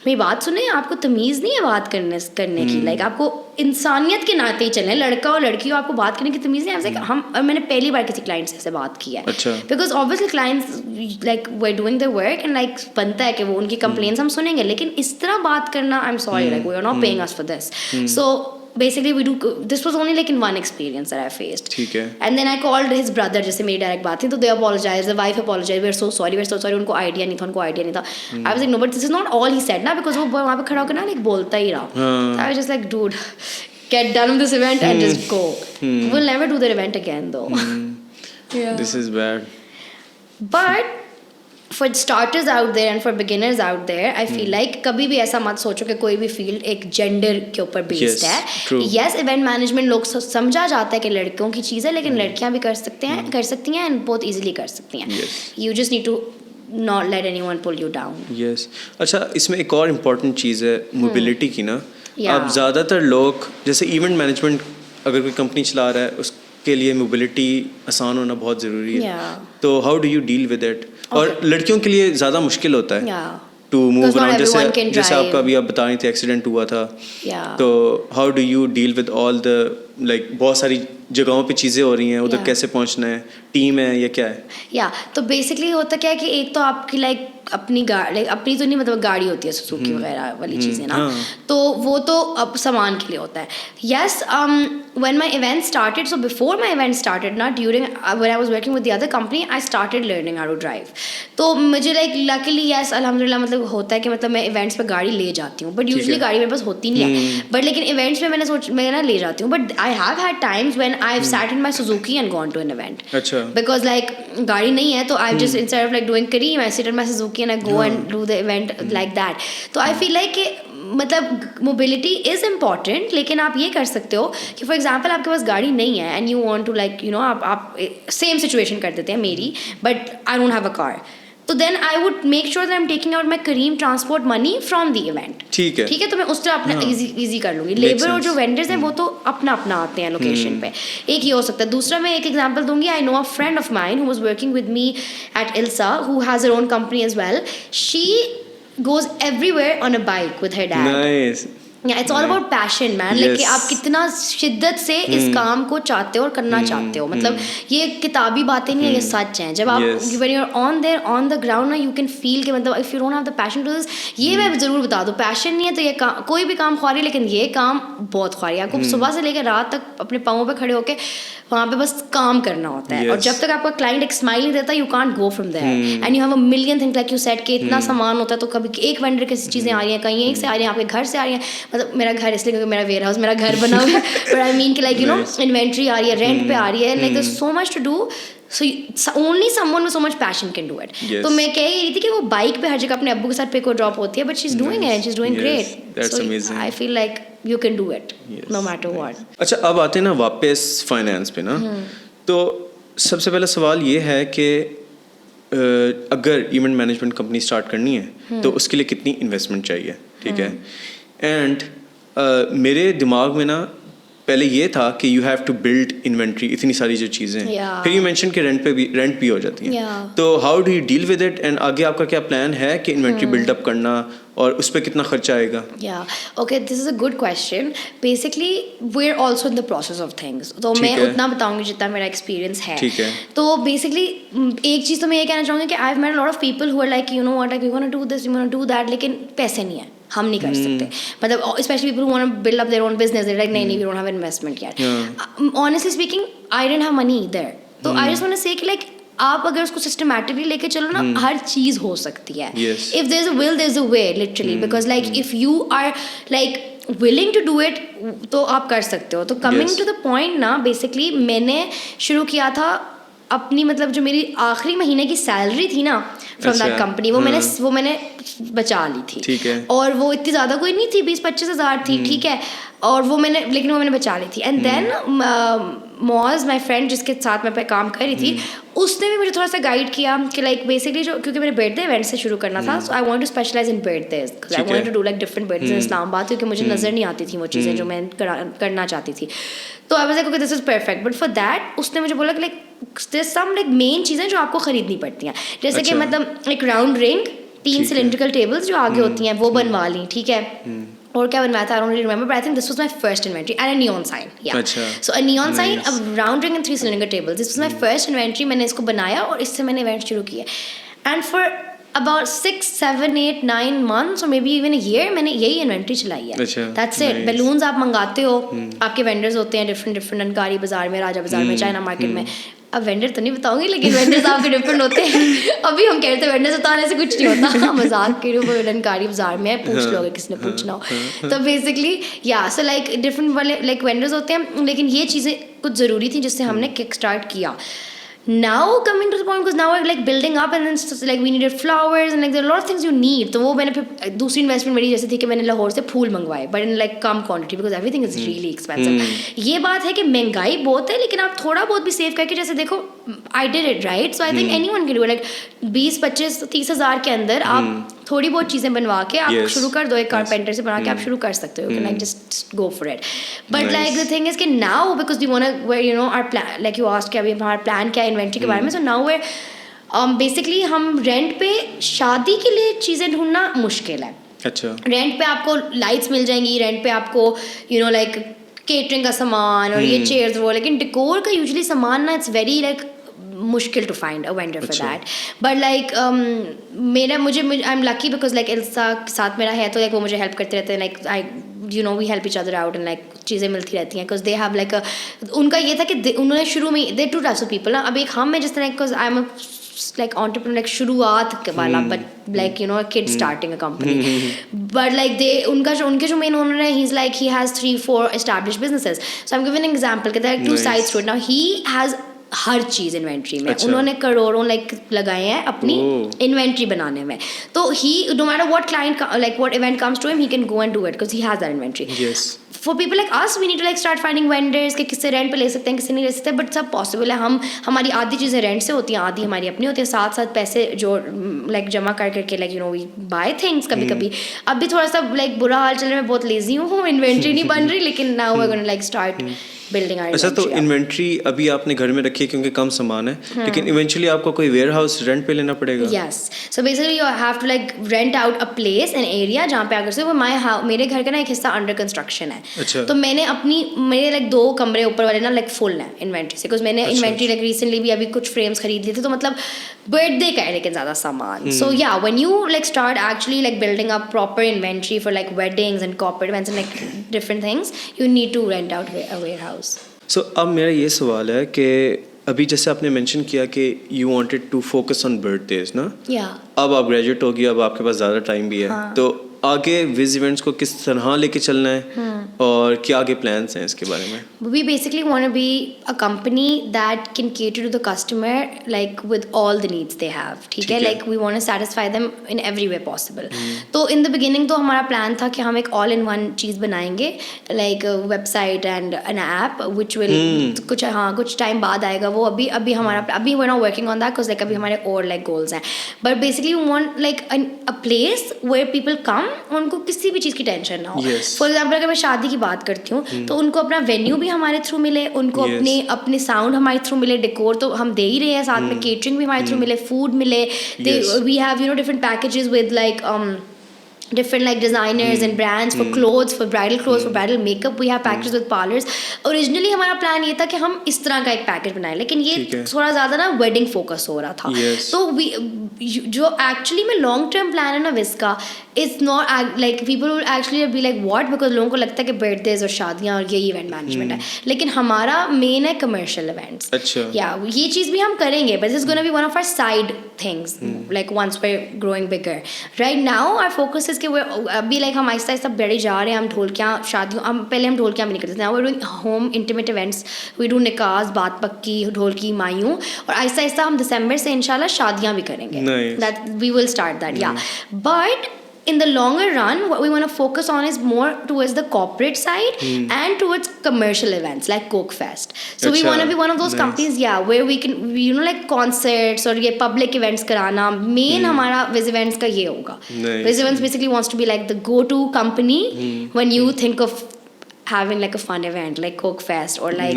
मेरी बात सुने, आपको तमीज़ नहीं है बात करने की, लाइक आपको इंसानियत के नाते ही चलें, लड़का और लड़की हो, आपको बात करने की तमीज़ नहीं है। हम, और मैंने पहली बार किसी क्लाइंट से बात की है, because obviously clients like we are doing the work and like बनता है कि वो उनकी कंप्लेंट्स हम सुनेंगे, लेकिन इस तरह बात करना, I am sorry, like we are not paying us for this. So basically we do, this was only like in one experience that I faced, ठीक है, and then I called his brother, जैसे मेरी direct बात थी, तो they apologized, the wife apologized, we're so sorry, उनको idea नहीं था। I was like no, but this is not all he said ना, because वो वहाँ पे खड़ा होकर ना लाइक बोलता ही रहा। I was just like dude, get done with this event and just go. We'll never do the event again though. Yeah. This is bad. But for starters out there and for beginners out there, I feel like कभी भी ऐसा मत सोचो कि कोई भी field एक gender के ऊपर बेस्ड है। Yes, इवेंट मैनेजमेंट लोग समझा जाता है कि लड़कियों की चीज़ है, लेकिन लड़कियां भी कर सकती हैं एंड बहुत इजीली कर सकती हैं। You just need to not let anyone pull you down. Yes. अच्छा, इसमें एक और इम्पॉर्टेंट चीज़ है मोबिलिटी की ना। अब ज़्यादातर लोग, जैसे इवेंट मैनेजमेंट अगर कोई कंपनी चला रहा है, उसके लिए मोबिलिटी आसान होना बहुत ज़रूरी है। तो how do you deal with it? और लड़कियों के लिए ज़्यादा मुश्किल होता है। To move not around, everyone can जैसे drive. आपका अभी आप बता रही थे एक्सीडेंट हुआ था, Yeah. तो how do you deal with all the like बहुत सारी जगहों पे चीज़ें हो रही हैं, उधर Yeah. कैसे पहुंचना है, टीम है या क्या है? या तो बेसिकली होता क्या है कि एक तो आपकी लाइक अपनी गाड़ी, अपनी तो नहीं मतलब गाड़ी होती है सुजुकी वगैरह वाली चीज़ें ना, हाँ. तो वो तो अब सामान के लिए होता है. Yes, when my event started, so before my event started ना, during when I was working with the other company, I started learning how to drive. तो मुझे लाइक लकीली यस अल्हम्दुलिल्लाह मतलब होता है कि मतलब मैं इवेंट्स पे गाड़ी ले जाती हूँ, बट यूजुअली गाड़ी मेरे पास होती नहीं है, बट लेकिन इवेंट्स में मैं ना ले जाती हूँ. But I have had times when I have sat in my Suzuki and gone to an event, अच्छा. because like गाड़ी नहीं है तो I just instead of like doing Kareem, I sit in my Suzuki and I go and do the event like that. तो I feel like कि मतलब mobility is important, लेकिन आप ये कर सकते हो कि फॉर एग्जाम्पल आपके पास गाड़ी नहीं है and you want to like you know आप सेम सिचुएशन कर देते हैं मेरी, but I don't have a car, तो then I would make sure that I am taking out my Careem transport money from the event. ठीक है, ठीक है, तो मैं उससे अपना इजी कर लूँगी. लेबर और जो वेंडर्स हैं वो तो अपना अपना आते हैं लोकेशन पे, एक ये हो सकता है. दूसरा मैं एक एग्जांपल दूंगी. I know a friend of mine who was working with me at Ilsa, who has her own company as well. She goes everywhere on a bike with her dad. Nice. Yeah, it's all about passion, man. Like कि आप कितना शिद्दत से इस काम को चाहते हो और करना चाहते हो. मतलब ये किताबी बातें नहीं है, ये सच हैं. जब आप when you're on there on the ground ना, you can feel कि मतलब if you don't have the passion to this, ये मैं ज़रूर बता दूँ, पैशन नहीं है तो ये कोई भी काम ख्वारी, लेकिन ये काम बहुत ख्वारी. आपको सुबह से लेकर रात तक अपने पाँवों पे खड़े होके वहाँ पे बस काम करना होता है. और जब तक आपका क्लाइंट एक स्माइल नहीं देता, you can't go from there and you have a million things like you said कि इतना सामान होता है. तो कभी एक वेंडर की चीज़ें आ रही हैं, कहीं एक से आ रही हैं, आपके घर से आ रही हैं. मतलब मेरा घर इसलिए क्योंकि मेरा वेयर हाउस मेरा घर बना हुआ है, बट आई मीन कि लाइक यू नो इन्वेंट्री आ रही है, रेंट पे आ रही है, like there is so much to do. So only someone with so much passion can do it. Yes. तो मैं कह रही थी कि वो बाइक पे हर जगह अपने अब्बू के साथ पिक और ड्रॉप होती है, but she's doing it and she's doing great. That's so amazing. I feel like you can do it no matter what. अच्छा, अब आते हैं ना वापस फाइनेंस पे ना. तो सबसे पहला सवाल ये है कि अगर इवेंट मैनेजमेंट कंपनी स्टार्ट करनी है तो उसके लिए कितनी इन्वेस्टमेंट चाहिए, ठीक है. एंड मेरे दिमाग में ना पहले ये था कि you have to build inventory, इतनी सारी जो चीज़ें हैं. फिर यू मेंशन कि रेंट भी हो जाती हैं. तो how do you deal with it, and आगे आपका क्या प्लान है कि इन्वेंट्री बिल्डअप करना और उस पर कितना खर्चा आएगा? Okay, this is a good question. Basically we are also in the process of things, तो मैं उतना बताऊंगी जितना मेरा एक्सपीरियंस है. ठीक है. तो बेसिकली एक चीज़ तो मैं ये कहना चाहूँगी कि I have met a lot of people who are like you know what, like you want to do this, you want to do that, लेकिन पैसे नहीं है, हम नहीं कर सकते. मतलब specially people who want to build up their own business, they like नहीं वी डोंट हैव इन्वेस्टमेंट यार. Honestly speaking I didn't have money there. तो आई जस्ट वांट टू से कि लाइक आप अगर उसको सिस्टमेटिकली लेके चलो ना, हर चीज़ हो सकती है. If there is a will there is a way, literally, because like if you are like willing to do it तो आप कर सकते हो. तो coming to the point ना, बेसिकली मैंने शुरू किया था अपनी मतलब जो मेरी आखिरी महीने की सैलरी थी ना फ्रॉम दैट कंपनी, वो मैंने बचा ली थी. ठीक है. और वो इतनी ज़्यादा कोई नहीं थी, 20-25 हज़ार थी, ठीक है. और वो मैंने बचा ली थी. एंड देन मॉज माई फ्रेंड जिसके साथ मैं पे काम कर रही थी, उसने भी मुझे थोड़ा सा गाइड किया कि लाइक बेसिकली जो, क्योंकि मैंने बर्थडे इवेंट से शुरू करना था, so I want to specialise in birthdays, I want to do like different birthdays in Islamabad, क्योंकि मुझे नज़र नहीं आती थी वो चीज़ें जो मैं करना चाहती थी. तो I was like okay this is perfect, but for that उसने मुझे बोला कि like there some like main चीज़ें जो आपको खरीदनी पड़ती हैं, जैसे कि मतलब एक राउंड रिंग, 3 सिलेंड्रिकल टेबल्स जो आगे होती हैं वो बनवा ली, ठीक है. और क्या बनवाया था I don't really remember, but I think this was my first inventory and a neon sign. या so a neon sign, a round ring and 3 cylinder tables, this was my first inventory. मैंने इसको बनाया और इससे मैंने event शुरू किए. And for about 6, 7, 8, 9 months or maybe even a year मैंने यही इन्वेंट्री चलाई है. That's it. बैलून्स आप मंगाते हो, आपके वेंडर्स होते हैं डिफरेंट अनकारी बाजार में, राजा बाजार में, चाइना मार्केट में. अब वेंडर तो नहीं बताऊंगी, लेकिन वेंडर्स आपके डिफरेंट होते हैं. अभी हम कह रहे थे वेंडर्स बताने से कुछ नहीं होता, मजाक के लिए अनकारी बाजार में पूछ लोगे किसने पूछना हो. तो बेसिकली या सो लाइक डिफरेंट वाले लाइक वेंडर्स होते हैं, लेकिन ये चीज़ें कुछ ज़रूरी थी जिससे हमने किक स्टार्ट किया. Now coming to the point, because now we're like building up and then like we needed flowers and like there are a lot of things you need. तो वो मैंने फिर दूसरी इन्वेस्टमेंट मेरी जैसे थी कि मैंने लाहौर से फूल मंगवाए, but in like come quantity because everything is really expensive. ये बात है कि महंगाई बहुत है, लेकिन आप थोड़ा बहुत भी सेव करके, जैसे देखो I did it right, so I think anyone can do it. Like 20, 25, 30 हज़ार के अंदर आप थोड़ी बहुत चीज़ें बनवा के आप शुरू कर दो, एक कारपेंटर से बना के आप शुरू कर सकते हो. You can like just go for it. But like the thing is कि now because we wanna, where you know our plan, like you asked कि अभी हमारा प्लान क्या है इन्वेंट्री के बारे में, so now we're बेसिकली हम रेंट पे शादी के लिए चीज़ें ढूंढना मुश्किल है. अच्छा. रेंट पे आपको लाइट्स मिल जाएंगी, रेंट पे आपको लाइक केटरिंग का सामान और ये चेयर्स वो, लेकिन डेकोर का यूजुअली सामान ना इट्स वेरी लाइक मुश्किल to find a vendor for that. But like I am lucky because like Ilsa के साथ मेरा है, तो लाइक वो मुझे हेल्प करते रहते हैं. Like we help each other out and like चीज़ें मिलती रहती हैं. बिकॉज दे हैव लाइक उनका ये था कि उन्होंने शुरू में दे टू टाइप्स ऑफ पीपल ना. अब एक हम में जिस तरह because I M like entrepreneur, like शुरुआत वाला, but like a kid starting a company. But like उनके जो main owner है, he's like he has 3-4 established businesses. So I'm giving an example कि there are two sides to it. Now he has her cheese inventory में. उन्होंने करोड़ों like लगाए हैं अपनी इन्वेंट्री बनाने में. तो he no matter what client like what event comes to him, he can go and do it because he has that inventory. For people like us we need to like start finding vendors कि किससे rent पे ले सकते हैं, किससे नहीं ले सकते. बट सब पॉसिबल है. हमारी आधी चीज़ें रेंट से होती हैं, आधी हमारी अपनी होती है. साथ साथ पैसे जो लाइक जमा करके लाइक वी बाय थिंग्स. कभी कभी अब भी थोड़ा सा लाइक बुरा हाल चल रहा है, मैं बहुत लेजी हूँ, इन्वेंट्री नहीं बन रही, लेकिन now we gonna like start building our. अच्छा, तो इन्वेंट्री अभी आपने घर में रखी है क्योंकि कम सामान है, लेकिन इवेंचुअली आपको कोई वेयर हाउस रेंट पे लेना पड़ेगा. Yes, so basically you have to like rent out a place an area जहाँ पे आकर से वो मेरे घर का ना एक हिस्सा अंडर कंस्ट्रक्शन है. अच्छा. तो मैंने मेरे लाइक 2 कमरे ऊपर वाले ना लाइक फुल है इन्वेंट्री से, बिकॉज मैंने इन्वेंट्री लाइक रिसेंटली भी अभी कुछ फ्रेम्स खरीद लिए थे. तो मतलब बर्थडे का है लेकिन ज़्यादा सामान. सो या when you like start actually like building up proper inventory for like weddings and corporate events and like different things, you need to rent out a warehouse. सो अब मेरा ये सवाल है कि अभी जैसे आपने मेंशन किया कि you wanted to focus on birthdays ना. अब आप ग्रेजुएट हो गई, अब आपके पास ज़्यादा टाइम भी है. तो आगे विज इवेंट्स को किस तरह लेके चलना है और क्या आगे प्लान्स हैं इसके बारे में? We basically want to be a company that can cater to the customer like with all the needs they have. ठीक है, like we want to satisfy them in every way possible. तो in the beginning तो हमारा plan था कि हम एक all in one चीज़ बनाएंगे, like a website and an app which will कुछ टाइम बाद आएगा वो. अभी we're not working on that because like अभी हमारे और like goals हैं. But basically we want like a place where people come, उनको किसी भी चीज़ की टेंशन ना हो. फॉर एग्जाम्पल अगर मैं शादी की बात करती हूँ तो उनको अपना वेन्यू भी हमारे थ्रू मिले, उनको अपने साउंड हमारे थ्रू मिले, डेकोर तो हम दे ही रहे हैं, साथ में केटरिंग भी हमारे थ्रू मिले, फूड मिले. We have different packages with like different like designers and brands for clothes, for bridal clothes, for bridal makeup. We have packages with parlors. Originally हमारा प्लान ये था कि हम इस तरह का एक पैकेज बनाएं, लेकिन ये थोड़ा ज़्यादा ना वेडिंग फोकस हो रहा था. तो जो एक्चुअली में लॉन्ग टर्म प्लान है ना विस्का, it's not like people will actually be like what, because लोगों को लगता है कि बर्थडेज और शादियाँ और यही इवेंट मैनेजमेंट है, लेकिन हमारा मेन है कमर्शियल इवेंट्स. अच्छा. या ये चीज़ भी हम करेंगे, but this is gonna be one of our side things like once we are growing bigger. Right now our focus is कि अभी लाइक हम आहिस्ता आहिस्ता बढ़े जा रहे हैं. हम ढोलकियाँ शादियों, पहले हम ढोलकियाँ भी नहीं करते थे. Now we are doing home intimate events, we do निकाह, बात पक्की, ढोलकी, मायूं, और आहिस्ता आहिस्ता हम दिसंबर से इंशाल्लाह शादियाँ भी करेंगे. That we will start that. Yeah but in the longer run, what we want to focus on is more towards the corporate side and towards commercial events like Coke Fest. So we want to be one of those companies, where we can, like concerts or ये public events कराना. Main हमारा Viz Events का ये होगा. Viz Events basically wants to be like the go-to company when you think of having like a fun event like Coke Fest or like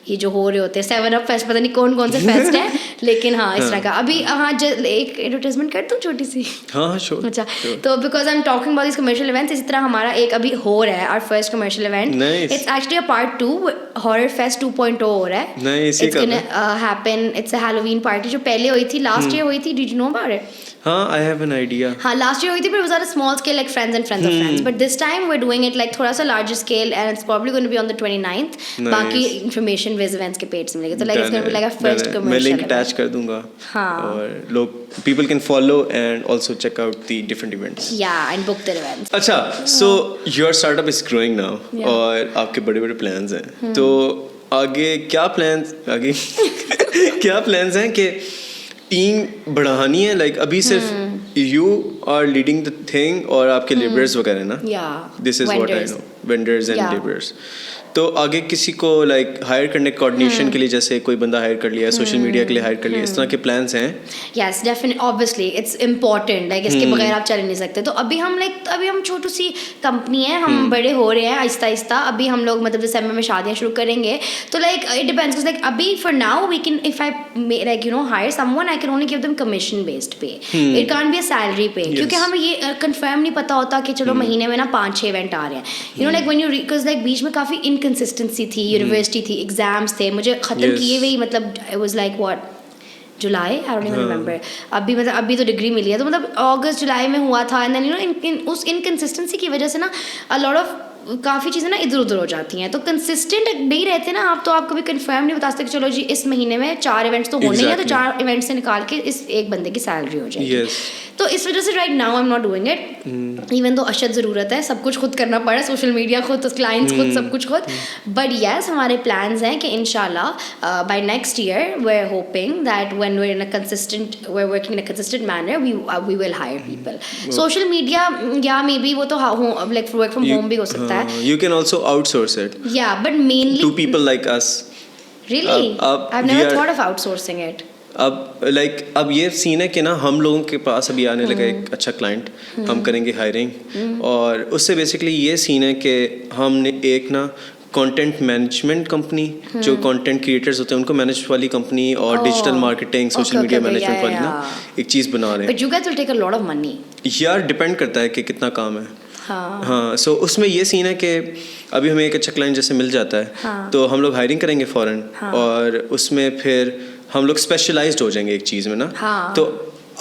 ये जो हो रहे होते हैं 7up Fest, पता नहीं कौन से फेस्ट है, लेकिन हाँ इस तरह का. अभी एक एडवर्टाइजमेंट कर दूँ छोटी सी. हाँ श्योर. अच्छा, तो because I am talking about this commercial events, इसी तरह हमारा एक अभी हो रहा है, our first commercial event. It's actually a part 2, horror fest 2.0 हो रहा है. It's gonna happen. It's a Halloween party जो पहले हुई थी, लास्ट ईयर हुई थी. Did you know about it? हाँ, I have an idea. हाँ, last year हुई थी, but it was at a small scale, like friends and friends of friends. But this time we're doing it like थोड़ा सा larger scale, and it's probably going to be on the 29th. बाकी information Viz Events के page से मिलेगी. तो like it's going to be like a first commercial. मैं link attach कर दूँगा. हाँ. और लोग people can follow and also check out the different events. Yeah, and book their events. अच्छा, so your startup is growing now. और आपके बड़े-बड़े plans हैं. तो आगे क्या plans हैं कि टीम बढ़ानी है, लाइक अभी सिर्फ you are leading the thing और आपके लेबरर्स वगैरह ना. Yeah. This is what I know, vendors and labourers. तो आगे किसी को लाइक हायर करने कोऑर्डिनेशन के लिए, जैसे कोई बंदा हायर कर लिया, सोशल मीडिया के लिए हायर कर लिया, इस तरह के प्लान्स हैं? Yes definitely, obviously it's important, like इसके बगैर आप चल नहीं सकते। तो अभी हम छोटी सी कंपनी है, हम बड़े हो रहे हैं आहिस्ता आहिस्ता। अभी हम लोग मतलब दिसंबर में शादियां शुरू करेंगे, तो लाइक इट डिपेंड्स, लाइक अभी for now we can, if I like hire someone, I can only give them commission based पे, it can't be a salary पे, क्योंकि हमें ये कंफर्म नहीं पता होता कि चलो महीने में ना 5-6 इवेंट आ रहे हैं, like when you, because like बीच में काफ़ी इनकन्सिस्टेंसी थी, यूनिवर्सिटी थी, एग्जाम्स थे, मुझे ख़त्म किए हुए ही, मतलब आई was like what July, I don't even remember, अभी तो डिग्री मिली है, तो मतलब अगस्त जुलाई में हुआ था। एंड देन उस इनकन्सिस्टेंसी की वजह से ना अ लॉट ऑफ काफ़ी चीज़ें ना इधर उधर हो जाती हैं, तो कंसिस्टेंट नहीं रहते ना आप, तो आप कभी कंफर्म नहीं बता सकते कि चलो जी इस महीने में 4 इवेंट्स तो होने ही है, तो 4 इवेंट्स से निकाल के इस एक बंदे की सैलरी हो जाएगी। तो इस वजह से right now I am not doing it, even तो अशद ज़रूरत है, सब कुछ खुद करना पड़ा, सोशल मीडिया खुद, क्लाइंट्स खुद, सब कुछ खुद, बट येस हमारे प्लान्स हैं कि इंशाल्लाह by next year we are hoping that when we are working in a consistent manner we will hire people. Social media या मे बी वो तो लाइक वर्क फ्रॉम होम भी हो सकता है, you can also outsource it, but mainly to people like us. Really? I've never thought of outsourcing it. अब ये scene है कि ना हम लोगों के पास अभी आने लगा एक अच्छा क्लाइंट, हम करेंगे हायरिंग, और उससे बेसिकली ये सीन है कि हमने एक ना कंटेंट मैनेजमेंट कंपनी, जो कंटेंट क्रिएटर्स होते हैं उनको मैनेज वाली कंपनी, और digital marketing, social media management वाली ना एक चीज़ बना रहे हैं। But you guys will take a lot of money. यार डिपेंड करता है कि कितना काम है। हाँ, सो उसमें ये सीन है कि अभी हमें एक अच्छा क्लाइंट जैसे मिल जाता है, तो हम लोग हायरिंग करेंगे फ़ौरन, और उसमें फिर हम लोग स्पेशलाइज्ड हो जाएंगे एक चीज़ में ना। तो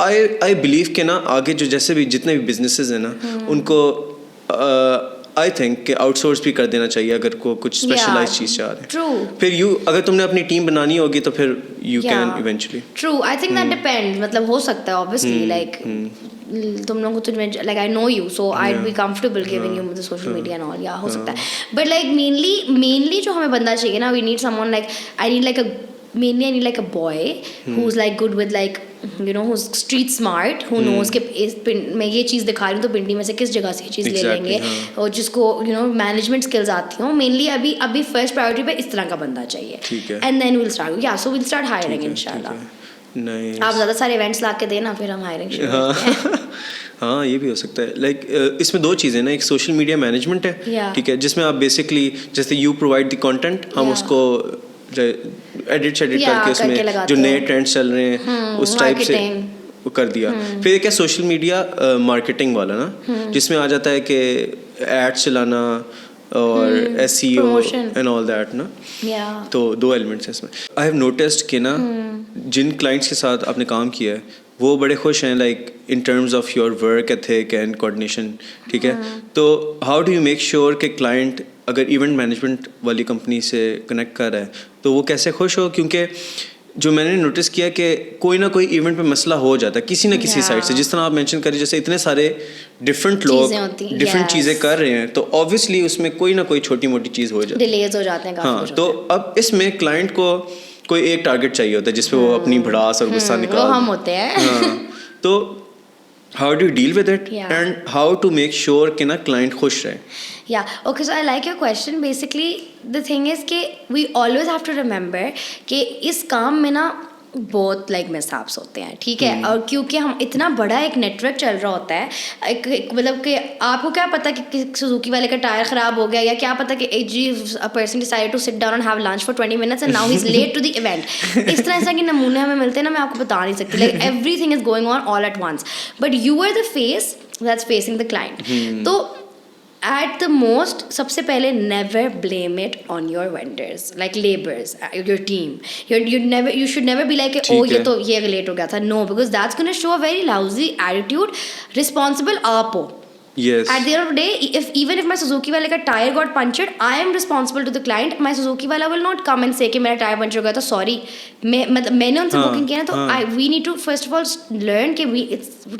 आई बिलीव कि ना आगे जो जैसे भी जितने भी बिजनेसेस हैं ना, उनको आई थिंक कि आउटसोर्स भी कर देना चाहिए अगर को कुछ स्पेशलाइज्ड चीज़ चाह रहे हैं। फिर अगर तुमने अपनी टीम बनानी होगी तो फिर you can eventually. True, I think that depends, मतलब हो सकता है ऑब्वियसली, लाइक तुम लोगों को तो like I know you, so I be comfortable giving you the social media and all, या हो सकता है, बट लाइक मेनली जो हमें बंदा चाहिए ना, we need someone like I need like a boy who is like good with like who's street smart, who knows कि इस मैं ये चीज़ दिखा रही हूँ तो पिंडी में से किस जगह से ये चीज़ ले लेंगे, और जिसको मैनेजमेंट स्किल्स आती हों। मेनली अभी फर्स्ट प्रायोरिटी पे इस तरह का बंदा चाहिए, एंड देन विल स्टार्ट, या सो विल स्टार्ट हायरिंग इंशाल्लाह। आप ज़्यादा सारे इवेंट्स ला के देना, फिर हम हायरिंग शुरू करते हैं। हाँ, ये भी हो सकता है। लाइक इसमें 2 चीज़ें ना, एक सोशल मीडिया मैनेजमेंट है, ठीक है, जिसमें आप बेसिकली जैसे यू प्रोवाइड द कंटेंट, हम उसको एडिट करके उसमें जो नए ट्रेंड्स चल रहे हैं उस टाइप से कर दिया। फिर एक है सोशल मीडिया मार्केटिंग वाला ना, जिसमें आ जाता है कि एड्स चलाना और SEO एंड ऑल दैट ना। तो 2 एलिमेंट्स हैं इसमें। आई हैव नोटिस्ड कि ना जिन क्लाइंट्स के साथ आपने काम किया है वो बड़े खुश हैं, like in terms of your work ethic and coordination, ठीक है। तो how do you make sure कि क्लाइंट अगर इवेंट मैनेजमेंट वाली कंपनी से कनेक्ट कर रहा है तो वो कैसे खुश हो? क्योंकि जो मैंने नोटिस किया कि कोई ना कोई इवेंट पे मसला हो जाता है किसी ना किसी साइड से, जिस तरह आप मेंशन करें, जैसे इतने सारे डिफरेंट लोग डिफरेंट चीज़ें कर रहे हैं, तो ऑब्वियसली उसमें कोई ना कोई छोटी मोटी चीज़ हो जाती है, डिलेज हो जाते हैं काफी। हाँ, तो अब इसमें क्लाइंट को कोई एक टारगेट चाहिए होता है जिसपे वो अपनी भड़ास और गुस्सा निकाल, वो हम होते हैं। तो how do you deal with it, and how to make sure कि ना client खुश रहे? Yeah, okay, so I like your question. Basically, the thing is कि we always have to remember कि इस काम में ना बहुत लाइक मिसहैप्स होते हैं, ठीक है, और क्योंकि हम इतना बड़ा एक नेटवर्क चल रहा होता है, एक मतलब कि आपको क्या पता कि सुजुकी वाले का टायर ख़राब हो गया, या क्या पता कि a person decided to sit down and have lunch for 20 minutes and now he's late to the event. इस तरह ऐसा कि नमूने हमें मिलते हैं ना, मैं आपको बता नहीं सकती, like everything is going on all at once, but you are the face that's facing the client. तो at the most, सबसे पहले never blame it on your vendors, like laborers, your team. You should never be like, oh ये तो ये late हो गया था. No, because that's gonna show a very lousy attitude. Responsible आप हो. Yes. At the end of the day, even if my Suzuki वाले का tire got punctured, I am responsible to the client. My Suzuki वाला will not come and say कि मेरा tire puncture हो गया था, sorry. मैंने उनसे booking किया ना, तो we need to first of all learn कि we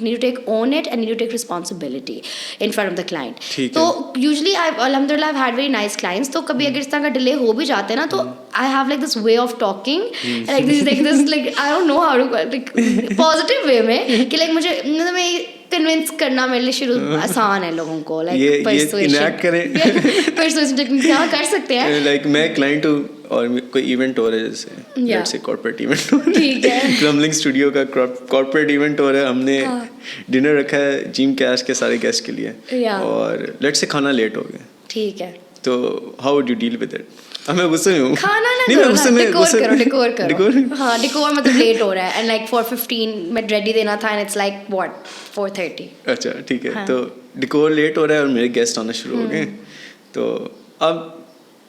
need to own it and need to take responsibility in front of the client. तो usually alhamdulillah I've had very nice clients. तो कभी अगर इस तरह का delay हो भी जाते हैं ना, तो I have like this way of talking, like this I don't know how to like positive way में कि like मुझे मतलब मैं कन्विंस करना मेरे लिए शुरू आसान है लोगों को, लाइक ये इनैक्ट करें परसुएशन टेक्निक हाँ कर सकते हैं। लाइक मैं क्लाइंट हूँ और कोई इवेंट हो रहा है जैसे लेट्स से कॉर्पोरेट इवेंट हो रहा है, ठीक है, क्रम्बलिंग स्टूडियो का कॉर्पोरेट इवेंट हो रहा है, हमने डिनर रखा है जिम कैश के सारे गेस्ट के लिए और लेट्स से खाना लेट हो गया, ठीक है, तो how would you deal with it? मैं गुस्से में हूँ, खाना ना नहीं, करो मैं गुस्से ना, में डेकोर करो। हाँ, डेकोर मतलब लेट हो रहा है एंड लाइक 4:15 मैं रेडी देना था एंड इट्स लाइक व्हाट 4:30। अच्छा ठीक है, तो डेकोर लेट हो रहा है और मेरे गेस्ट आना शुरू हो गए, तो अब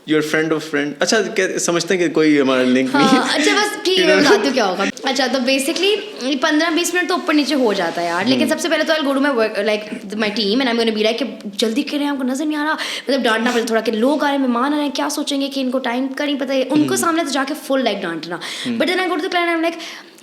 योर फ्रेंड ऑफ फ्रेंड, अच्छा समझते हैं कि कोई हमारा लिंक नहीं है। अच्छा बस ठीक है, मैं बताती हूँ क्या होगा। अच्छा तो बेसिकली 15-20 मिनट तो ऊपर नीचे हो जाता है यार, लेकिन सबसे पहले तो I go to my work like my team and I am gonna be like कि जल्दी करें, हमको नजर नहीं आ रहा, मतलब डांटना पड़ता थोड़ा कि लोग आ रहे हैं, मेहमान आ रहे हैं, क्या सोचेंगे कि इनको टाइम का नहीं पता है, उनको सामने तो जाके फुल लाइक डांटना, but then I go to the client I am like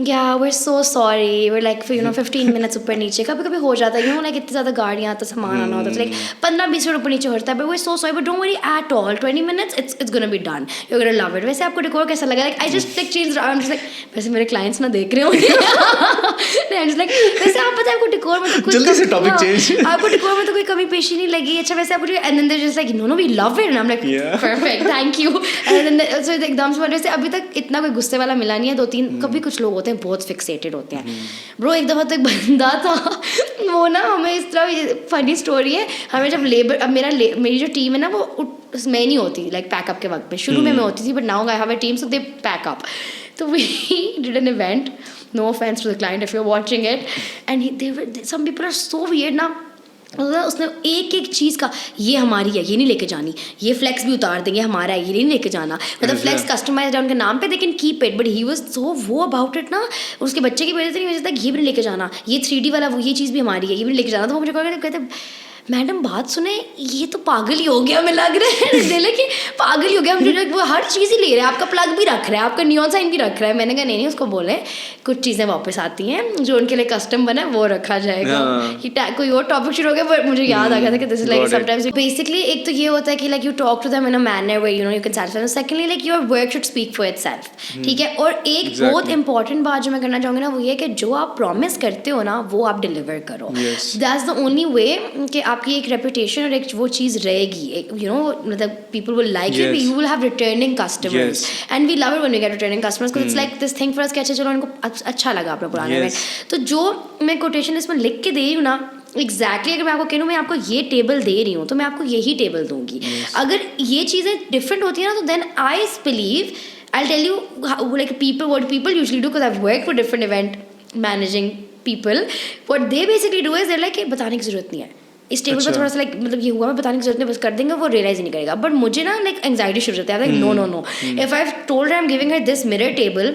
yeah we're so sorry we're like 15 minutes ऊपर नीचे कभी कभी हो जाता है, like इतनी ज़्यादा गाड़ियाँ तो सामान आना होता है, like 15-20 मिनट ऊपर नीचे होता है, but we're so sorry but don't worry at all 20 minutes it's gonna be done you're gonna love it। वैसे आपको डेकोर कैसा लगा? like I just like changed around just like वैसे मेरे clients ना देख रहे होंगे I'm just like वैसे आप पता है आपको डेकोर में तो कुछ जल्दी से टॉपिक चेंज, आपको डेकोर में तो कोई कमी पेशी नहीं लगी, अच्छा वैसे आपको and then they're just like no we love it and I'm like perfect thank you and then so एकदम से वैसे अभी तक इतना कोई गुस्से वाला मिला नहीं है, 2-3 कभी कुछ लोग होते हैं बहुत फिक्सेटेड होते हैं ब्रो। एक दफ़ा तो एक बंदा था वो ना हमें इस तरह फनी स्टोरी है, हमें जब लेबर अब मेरी जो टीम है ना वो मैं नहीं होती लाइक पैकअप के वक्त में, शुरू में मैं होती थी but now I have a team so they pack up, तो we did an event, no offence to the client if you are watching it and some people are so weird ना, उसने एक एक चीज़ का ये हमारी है ये नहीं लेके जानी, ये फ्लेक्स भी उतार देंगे हमारा है ये नहीं लेके जाना, मतलब फ्लेक्स कस्टमाइज्ड है उनके नाम पे, they can keep it but he was so वो अबाउट इट ना, उसके बच्चे की वजह से नहीं वजह ये भी नहीं लेके जाना, ये 3D वाला वो ये चीज़ भी हमारी है ये भी नहीं लेके जाना, तो वो मुझे कहते मैडम बात सुने ये तो पागल ही हो गया, हमें लग रहा है दिल कि पागल ही हो गया, मुझे वो हर चीज़ ही ले रहा है, आपका प्लग भी रख रहा है, आपका नियॉन साइन भी रख रहा है। मैंने कहा नहीं उसको बोले कुछ चीज़ें वापस आती हैं जो उनके लिए कस्टम बना है वो रखा जाएगा। कि कोई और टॉपिक शुरू हो गया बट मुझे याद आ गया था कि this is like sometimes basically एक तो ये होता है कि like you talk to them in a manner way you know you can satisfy, secondly like your work should speak for itself, ठीक है। और एक बहुत इंपॉर्टेंट बात जो मैं करना चाहूँगी ना वो ये कि जो आप प्रॉमिस करते हो ना वो आप डिलीवर करो, दैट्स द ओनली वे कि आपकी एक रेपुटेशन और एक वो चीज़ रहेगी, यू नो मतलब people will like it, you will have returning customers and we love it when we get returning customers because it's like this thing for us कि अच्छा चलो उनको अच्छा लगा अपना पुराना इवेंट। तो जो मैं कोटेशन इसमें लिख के दे रही हूँ ना एग्जैक्टली अगर मैं आपको कह रही हूँ मैं आपको ये टेबल दे रही हूँ तो मैं आपको यही टेबल दूंगी। अगर ये चीज़ें डिफरेंट होती हैं ना तो then I believe I'll tell you how, like what people usually do because I've worked for different event managing people. What they basically do is they're like बताने की ज़रूरत नहीं है इस टेबल पर थोड़ा सा लाइक मतलब ये हुआ मैं बताने की जरूरत नहीं बस कर देंगे वो रियलाइज ही नहीं करेगा। बट मुझे ना लाइक एंग्जाइटी शुरू होती है like no no no if I told I am giving her this mirror table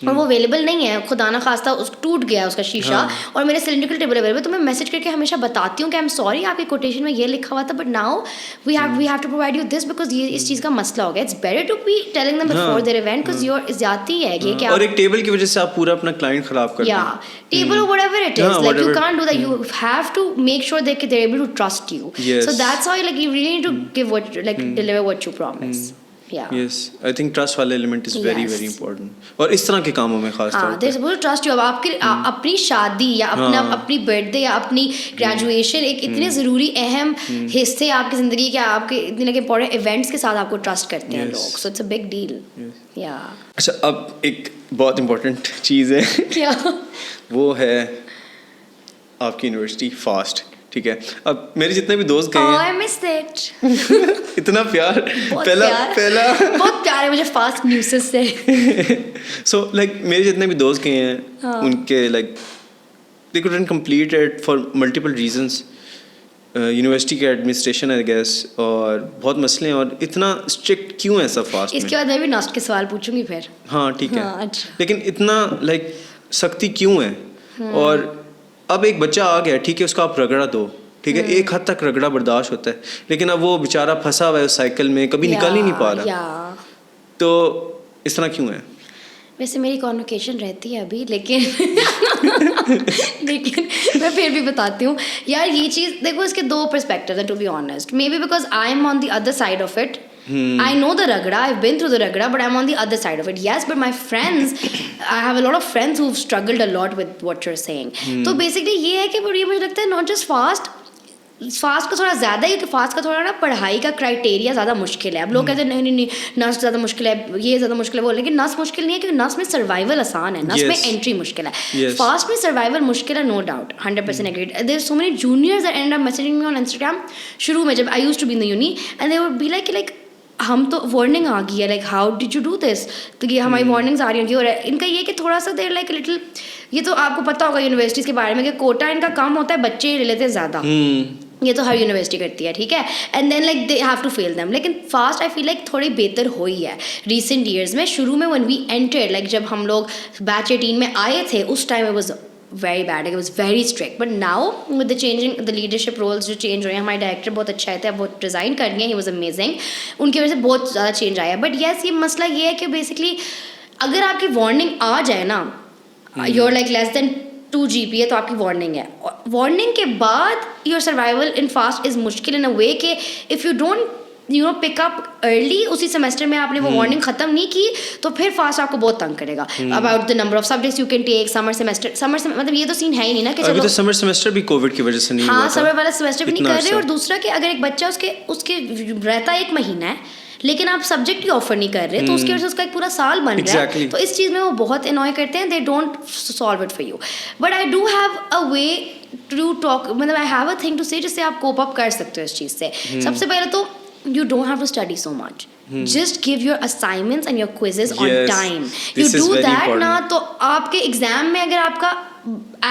और वो अवेलेबल नहीं है, खुदा ना खास्ता उस टूट गया उसका शीशा और मेरे सिलेंड्रिकल टेबल अवेलेबल, तो मैं मैसेज करके हमेशा बताती हूँ कि आई एम सॉरी आपके कोटेशन में ये लिखा हुआ था but now we have to provide you this because ये इस चीज़ का मसला हो गया। It's better to be telling them before their event because your जाती है ये क्या और एक टेबल की वजह से आप पूरा अपना क्लाइंट खराब कर या टेबल और whatever it is like you can't do that, you have to make sure that they are able to trust you, so that's how like you really need to give what like deliver what you promise. Yes, I think trust वाला element is very very important और इस तरह के कामों में खास तौर पे there's बहुत trust you अब आपके अपनी शादी या अपना अपनी बर्थडे या अपनी ग्रेजुएशन एक इतने ज़रूरी अहम हिस्से आपकी ज़िंदगी के आपके इतने लगे इम्पोर्टेंट इवेंट्स के साथ आपको ट्रस्ट करते हैं लोग, so it's a big deal. अच्छा अब एक बहुत इम्पोर्टेंट चीज़ है क्या वो है आपकी यूनिवर्सिटी फास्ट, ठीक है। अब मेरे जितने भी दोस्त गए हैं I missed it. इतना प्यार पहला बहुत प्यार है मुझे फास्ट न्यूज़ से। सो लाइक मेरे जितने भी दोस्त गए हैं उनके like they couldn't complete it for multiple reasons, university के एडमिनिस्ट्रेशन आई गेस और बहुत मसले हैं और इतना स्ट्रिक्ट क्यों है सब फास्ट इसके बाद मैं भी नास्ट के सवाल पूछूंगी फिर। हाँ ठीक है अच्छा। लेकिन इतना लाइक सख्ती क्यों है? और अब एक बच्चा आ गया ठीक है उसका आप रगड़ा दो ठीक है, एक हद तक रगड़ा बर्दाश्त होता है लेकिन अब वो बेचारा फंसा हुआ है उस साइकिल में कभी निकल ही नहीं पा रहा, तो इस तरह क्यों है? वैसे मेरी कॉन्वोकेशन रहती है अभी लेकिन लेकिन मैं फिर भी बताती हूँ यार ये चीज़ देखो इसके दो पर्सपेक्टिव्स हैं to be honest, maybe because I am on the other side of it I know the ragda, I've been through the ragda, but I'm on the other side of it. Yes, but my friends, I have a lot of friends who've struggled a lot with what you're saying. तो basically ये है कि ये मुझे लगता है not just fast का थोड़ा ज़्यादा ही, फास्ट का थोड़ा ना पढ़ाई का क्राइटेरिया ज़्यादा मुश्किल है. अब लोग कहते हैं नहीं नस ज़्यादा मुश्किल है, ये ज़्यादा मुश्किल है वो, लेकिन नस मुश्किल नहीं है क्योंकि नस में सर्वाइवल आसान है, नस में एंट्री मुश्किल है. फास्ट में सर्वाइवल मुश्किल है, no doubt, 100% agreed. There are so many juniors that end up messaging me on Instagram शुरू में जब I used to be in the uni and they would be like हम तो वार्निंग आ गई है, like how did you do this, तो ये हमारी वार्निंग्स आ रही होंगी. और इनका ये कि थोड़ा सा देर लाइक लिटिल, ये तो आपको पता होगा यूनिवर्सिटीज़ के बारे में कि कोटा इनका कम होता है, बच्चे ले लेते हैं ज़्यादा. ये तो हर यूनिवर्सिटी करती है, ठीक है. And then like they have to fail them. लेकिन फास्ट आई फील लाइक थोड़ी बेहतर हुई है रिसेंट ईयर्स में. शुरू में व्हेन वी एंटर्ड, लाइक जब हम लोग बैच 18 में आए थे, उस time it was very bad, it was very strict. But now with the changing the leadership roles जो चेंज हो रहे हैं, हमारे डायरेक्टर बहुत अच्छा थे, अब वो रिज़ाइन कर गए, ही वॉज अमेजिंग, उनकी वजह से बहुत ज़्यादा चेंज आया. बट येस, ये मसला ये है कि बेसिकली अगर आपकी वार्निंग आ जाए ना, you're like less than 2 GPA तो आपकी वार्निंग है. वार्निंग के बाद your survival in FAST is मुश्किल इन अ वे कि if you don't pick up early, उसी सेमेस्टर में आपने वो वार्निंग ख़त्म नहीं की, तो फिर फास्ट आपको बहुत तंग करेगा. About the number of subjects you can take, summer semester मतलब ये तो सीन है ही नहीं ना कि अभी तो समर सेमेस्टर भी कोविड की वजह से नहीं हुआ था. हाँ, समर वाला सेमेस्टर भी नहीं कर रहे. और दूसरा कि अगर एक बच्चा उसके रहता 1 महीना है, लेकिन आप सब्जेक्ट ही ऑफर नहीं कर रहे, तो उसकी वजह से उसका एक पूरा साल बन रहा है. तो इस चीज़ में वो बहुत एनॉय करते हैं, they don't solve it for you. But I do have a way to talk, मतलब I have a thing to say जिससे आप कोप अप कर सकते हो इस चीज़ से. सबसे पहले तो you don't have to study so much. Just give your assignments and your quizzes on time. You do that ना, तो आपके एग्जाम में अगर आपका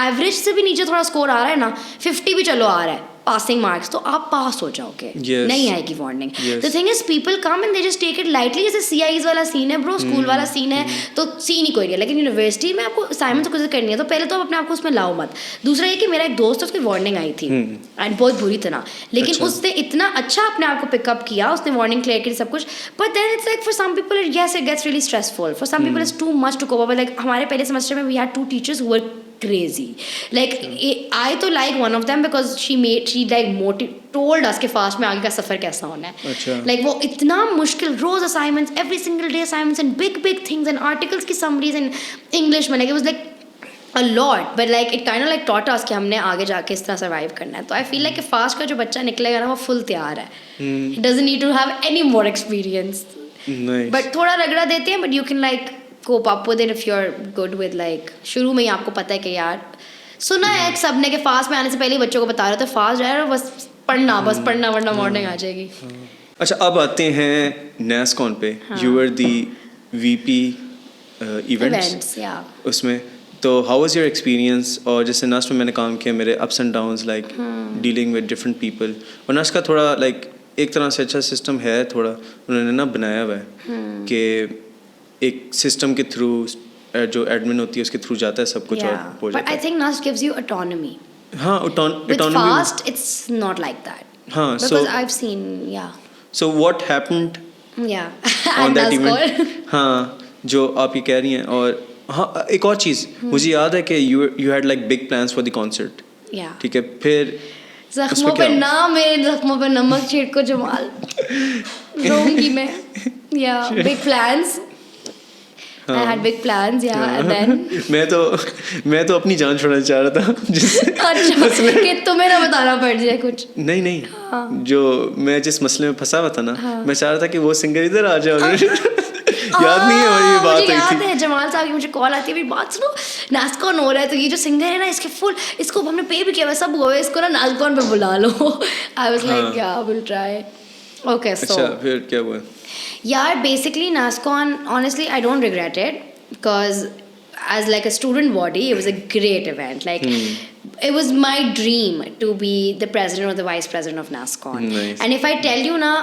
एवरेज से भी नीचे थोड़ा स्कोर आ रहा है ना, 50 भी चलो आ रहा है पासिंग मार्क्स, तो आप पास हो जाओगे. नहीं आएगी warning. The thing is people come and they just take it lightly. जैसे CIs वाला सीन है ब्रो, स्कूल वाला सीन है, तो सीन ही कोई नहीं है. लेकिन यूनिवर्सिटी में आपको असाइनमेंट कुछ करनी है, तो पहले तो आप अपने आप को उसमें लाओ मत. दूसरा ये कि मेरा एक दोस्त है, उसकी वार्निंग आई थी एंड बहुत बुरी तरह, लेकिन उसने इतना अच्छा अपने आप को पिकअप किया, उसने वार्निंग क्लियर की सब कुछ. But then it's like for some people yes it gets really stressful, for some people it's too much to cope up. Like हमारे पहले सेमेस्टर में we had 2 teachers who were crazy. Like I तो like one of them because she like told us कि fast में आगे का सफ़र कैसा होना है. Like वो इतना मुश्किल, रोज assignments, every single day assignments and big things and articles की summaries in English में, like it was like a lot, but like it kind of like taught us कि हमने आगे जाके इस तरह सर्वाइव करना है. तो I feel like कि फास्ट का जो बच्चा निकलेगा ना, वो फुल तैयार है. He doesn't need to have any more experience. Nice. But थोड़ा रगड़ा देते हैं, but you can like cope up with it if you're good with like शुरू में ही आपको पता है कि यार सुना है सबने के फास्ट में आने से पहले ही बच्चों को बता रहे थे फास्ट जाए और बस पढ़ना वरना मॉर्निंग आ जाएगी. अच्छा, अब आते हैं NASCON पे. You were the VP events उसमें, तो how was your experience? और जैसे NASC में मैंने काम किया, मेरे ups and downs like dealing with different people. और NASC का थोड़ा like एक तरह से अच्छा सिस्टम है, थोड़ा उन्होंने ना बनाया हुआ है कि एक सिस्टम के थ्रू जो एडमिन होती है उसके थ्रू जाता है सब कुछ और हो जाता है. But I think NASC gives you autonomy. हाँ, autonomy. With fast, it's not like that. हाँ, because I've seen, So what happened? On that event? हाँ, जो आप ये कह रही हैं. और हाँ, एक और चीज़ मुझे याद है कि you had like big plans for the concert. ठीक है, फिर ज़ख्मों पे ना, मेरे ज़ख्मों पे नमक छिड़को जमाल, रोऊंगी मैं. Big plans. I had big plans, and then मैं तो अपनी जान छोड़ना चाह रहा था. अच्छा, कि तुम्हें ना बताना पड़ जाए कुछ. नहीं. जो मैं जिस मसले में फंसा हुआ था ना, मैं चाह रहा था कि वो सिंगर इधर आ जाए. याद नहीं है और ये बात मुझे याद है, जमाल साहब की मुझे कॉल आती है, मेरी बात सुनो, NASCON हो रहा है, तो ये जो सिंगर है ना, इसको हमने पे भी किया हुआ, सब हुआ है, इसको ना NASCON पे बुला लो. I was like, yeah, we'll try. Okay, so अच्छा, फिर क्या हुआ? Basically NASCON, honestly I don't regret it, because as like a student body it was a great event. Like it was my dream to be the president or the vice president of NASCON. Nice. And if I tell you now,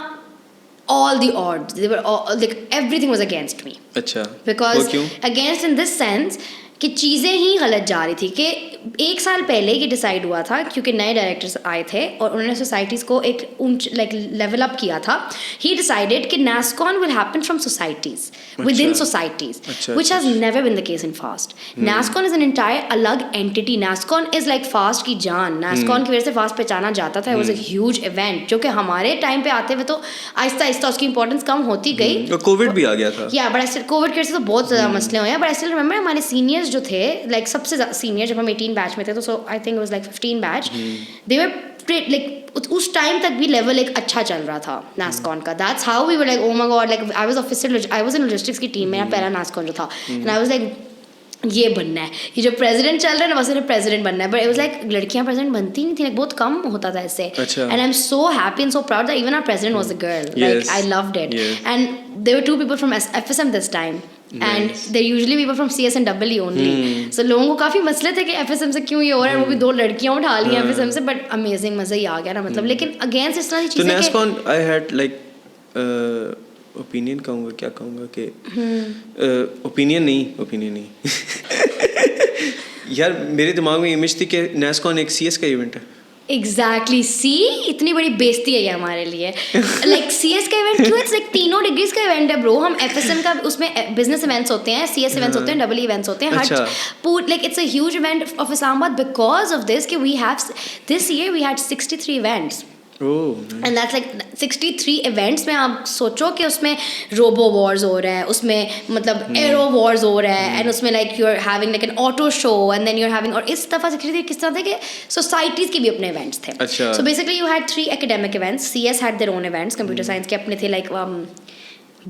all the odds, they were all, like everything was against me. अच्छा, because against in this sense कि चीज़ें ही गलत जा रही थी. कि 1 साल पहले ये डिसाइड हुआ था क्योंकि नए डायरेक्टर्स आए थे और उन्होंने सोसाइटीज़ को एक लाइक लेवल अप किया था. ही डिसाइडेड कि NASCON will happen from societies within societies which has never been the case in FAST. NASCON is an entire अलग entity. NASCON is like FAST की जान. NASCON की वजह से fast पहचाना जाता था. It was a huge event जो कि हमारे टाइम पे आते हुए तो आहिस्ता आहिस्ता उसकी इंपॉर्टेंस कम होती गई. कोविड भी आ गया था. या बट स्टिल कोविड के वजह से तो बहुत ज़्यादा मसले हुए हैं. बट आई स्टिल रिमेंबर हमारे सीनियर्स जो थे लाइक सबसे सीनियर जब हम 18 बैच में थे तो so I think it was like 15 batch. They were like उस टाइम तक भी लेवल एक अच्छा चल रहा था NASCON का. That's how we were like oh my god like I was in logistics की टीम. मेरा पहला NASCON जो था एंड आई वाज लाइक ये बनना है. ये जो प्रेसिडेंट चल रहा है ना बस इन्हें प्रेसिडेंट बनना है. बट इट वाज लाइक लड़कियां प्रेसिडेंट बनती नहीं थी. लाइक बहुत कम होता था इससे. And I am so happy and so proud that even our president was a girl. Like I loved it. And there were 2 people from FSM this time. And they're usually people from CS and EE only. So लोगों को काफ़ी मसले थे कि FSM से क्यों ये हो रहा है. वो भी 2 लड़कियां उठा ली FSM से. बट अमेजिंग मज़ा ही आ गया ना मतलब. लेकिन अगेंस्ट इस तरह की चीज़ें. तो NASCON I had like opinion कहूँगा क्या कहूँगा कि ओपिनियन नहीं यार मेरे दिमाग में इमेज थी कि NASCON एक CS का इवेंट है. एग्जैक्टली. सी इतनी बड़ी बेइज्जती है ये हमारे लिए. लाइक CS का इवेंट क्यों. इट्स लाइक तीनों डिग्रीज का इवेंट है ब्रो. हम FSM का उसमें बिजनेस इवेंट्स होते हैं, CS इवेंट्स होते हैं, EE इवेंट्स होते हैं. हर like it's a huge event of Islamabad because of this कि we have this year we had 63 events. And that's like 63 events में आप सोचो कि उसमें रोबो वॉर्स हो रहा है, उसमें मतलब एरो वॉर्स हो रहा है, एंड उसमें like you are having like an auto show and then you are having. और इस दफ़ा 63 किस तरह थे कि सोसाइटीज़ के भी अपने इवेंट्स थे. सो basically you had 3 academic events. CS had their own events. Computer science के अपने थे like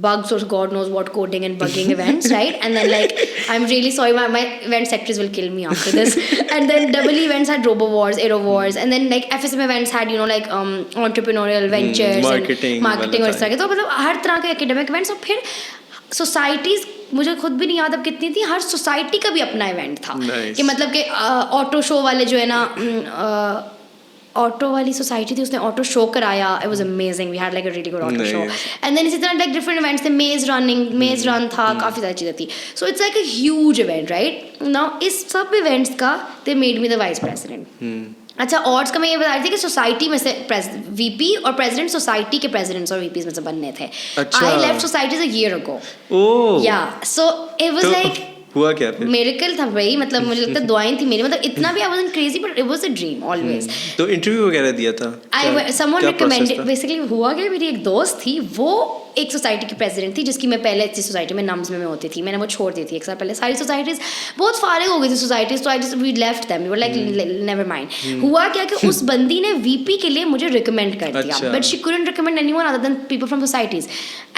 bugs or God knows what coding and bugging events, right? And then like I'm really sorry, my event secretaries will kill me after this. And then EE events had robo wars, aero wars, and then like FSM events had you know like entrepreneurial ventures marketing और इस तरह के. तो मतलब हर तरह के academic events. और फिर सोसाइटीज़ मुझे खुद भी नहीं याद अब कितनी थी. हर सोसाइटी का भी अपना इवेंट था. कि मतलब कि ऑटो शो वाले जो है ना ऑटो वाली सोसाइटी थी उसने ऑटो शो कराया. It was amazing. We had like a really good auto show. And then इसी तरह लाइक डिफरेंट इवेंट्स थे. मेज रन था. काफ़ी सारी चीज़ें थी. So it's like a huge event right now. इस सब इवेंट्स का they made me the vice president. अच्छा ऑड्स का मैं ये बता रही थी कि सोसाइटी में से VP और प्रेसिडेंट सोसाइटी के प्रेसिडेंट्स और VPs में से बनने थे. I left societies a year ago. या सो इट वाज लाइक हुआ क्या फिर? मिरेकल था भाई. मतलब मुझे लगता है दुआएं थी मेरी. मतलब इतना भी I wasn't crazy but it was a dream always. तो इंटरव्यू वगैरह दिया था? Someone recommended. बेसिकली हुआ क्या, मेरी एक दोस्त थी वो एक सोसाइटी की प्रेसिडेंट थी जिसकी मैं पहले इसी सोसाइटी में नम्स में होती थी. मैंने वो छोड़ दी थी 1 साल पहले. सारी सोसाइटीज़ बहुत फारिग हो गई थी सोसाइटीज़. तो I just we left them. We were like never mind. हुआ क्या कि उस बंदी ने VP के लिए मुझे रिकमेंड कर दिया. But she couldn't recommend anyone other than people from societies.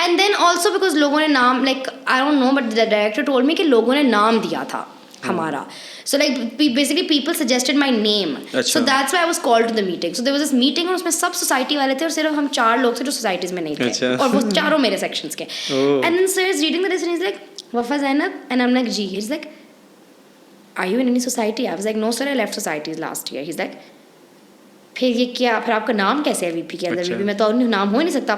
And then also because लोगों ने नाम like I don't know but the director told me कि लोगों ने नाम दिया था हमारा. So like basically people suggested my name. So that's why I was called to the meeting. So there was this meeting और उसमें सब सोसाइटी वाले थे और सिर्फ हम 4 लोग थे जो सोसाइटीज़ में नहीं थे. और वो चारों मेरे सेक्शंस के. And then sir is reading the list and he's like, Wafa Zainab, and I'm like, ji. He's like, are you in any society? I was like, no sir, I left societies last year. He's like, फिर ये क्या, फिर आपका नाम कैसे है VP के अंदर? VP में तो और नाम हो ही नहीं सकता.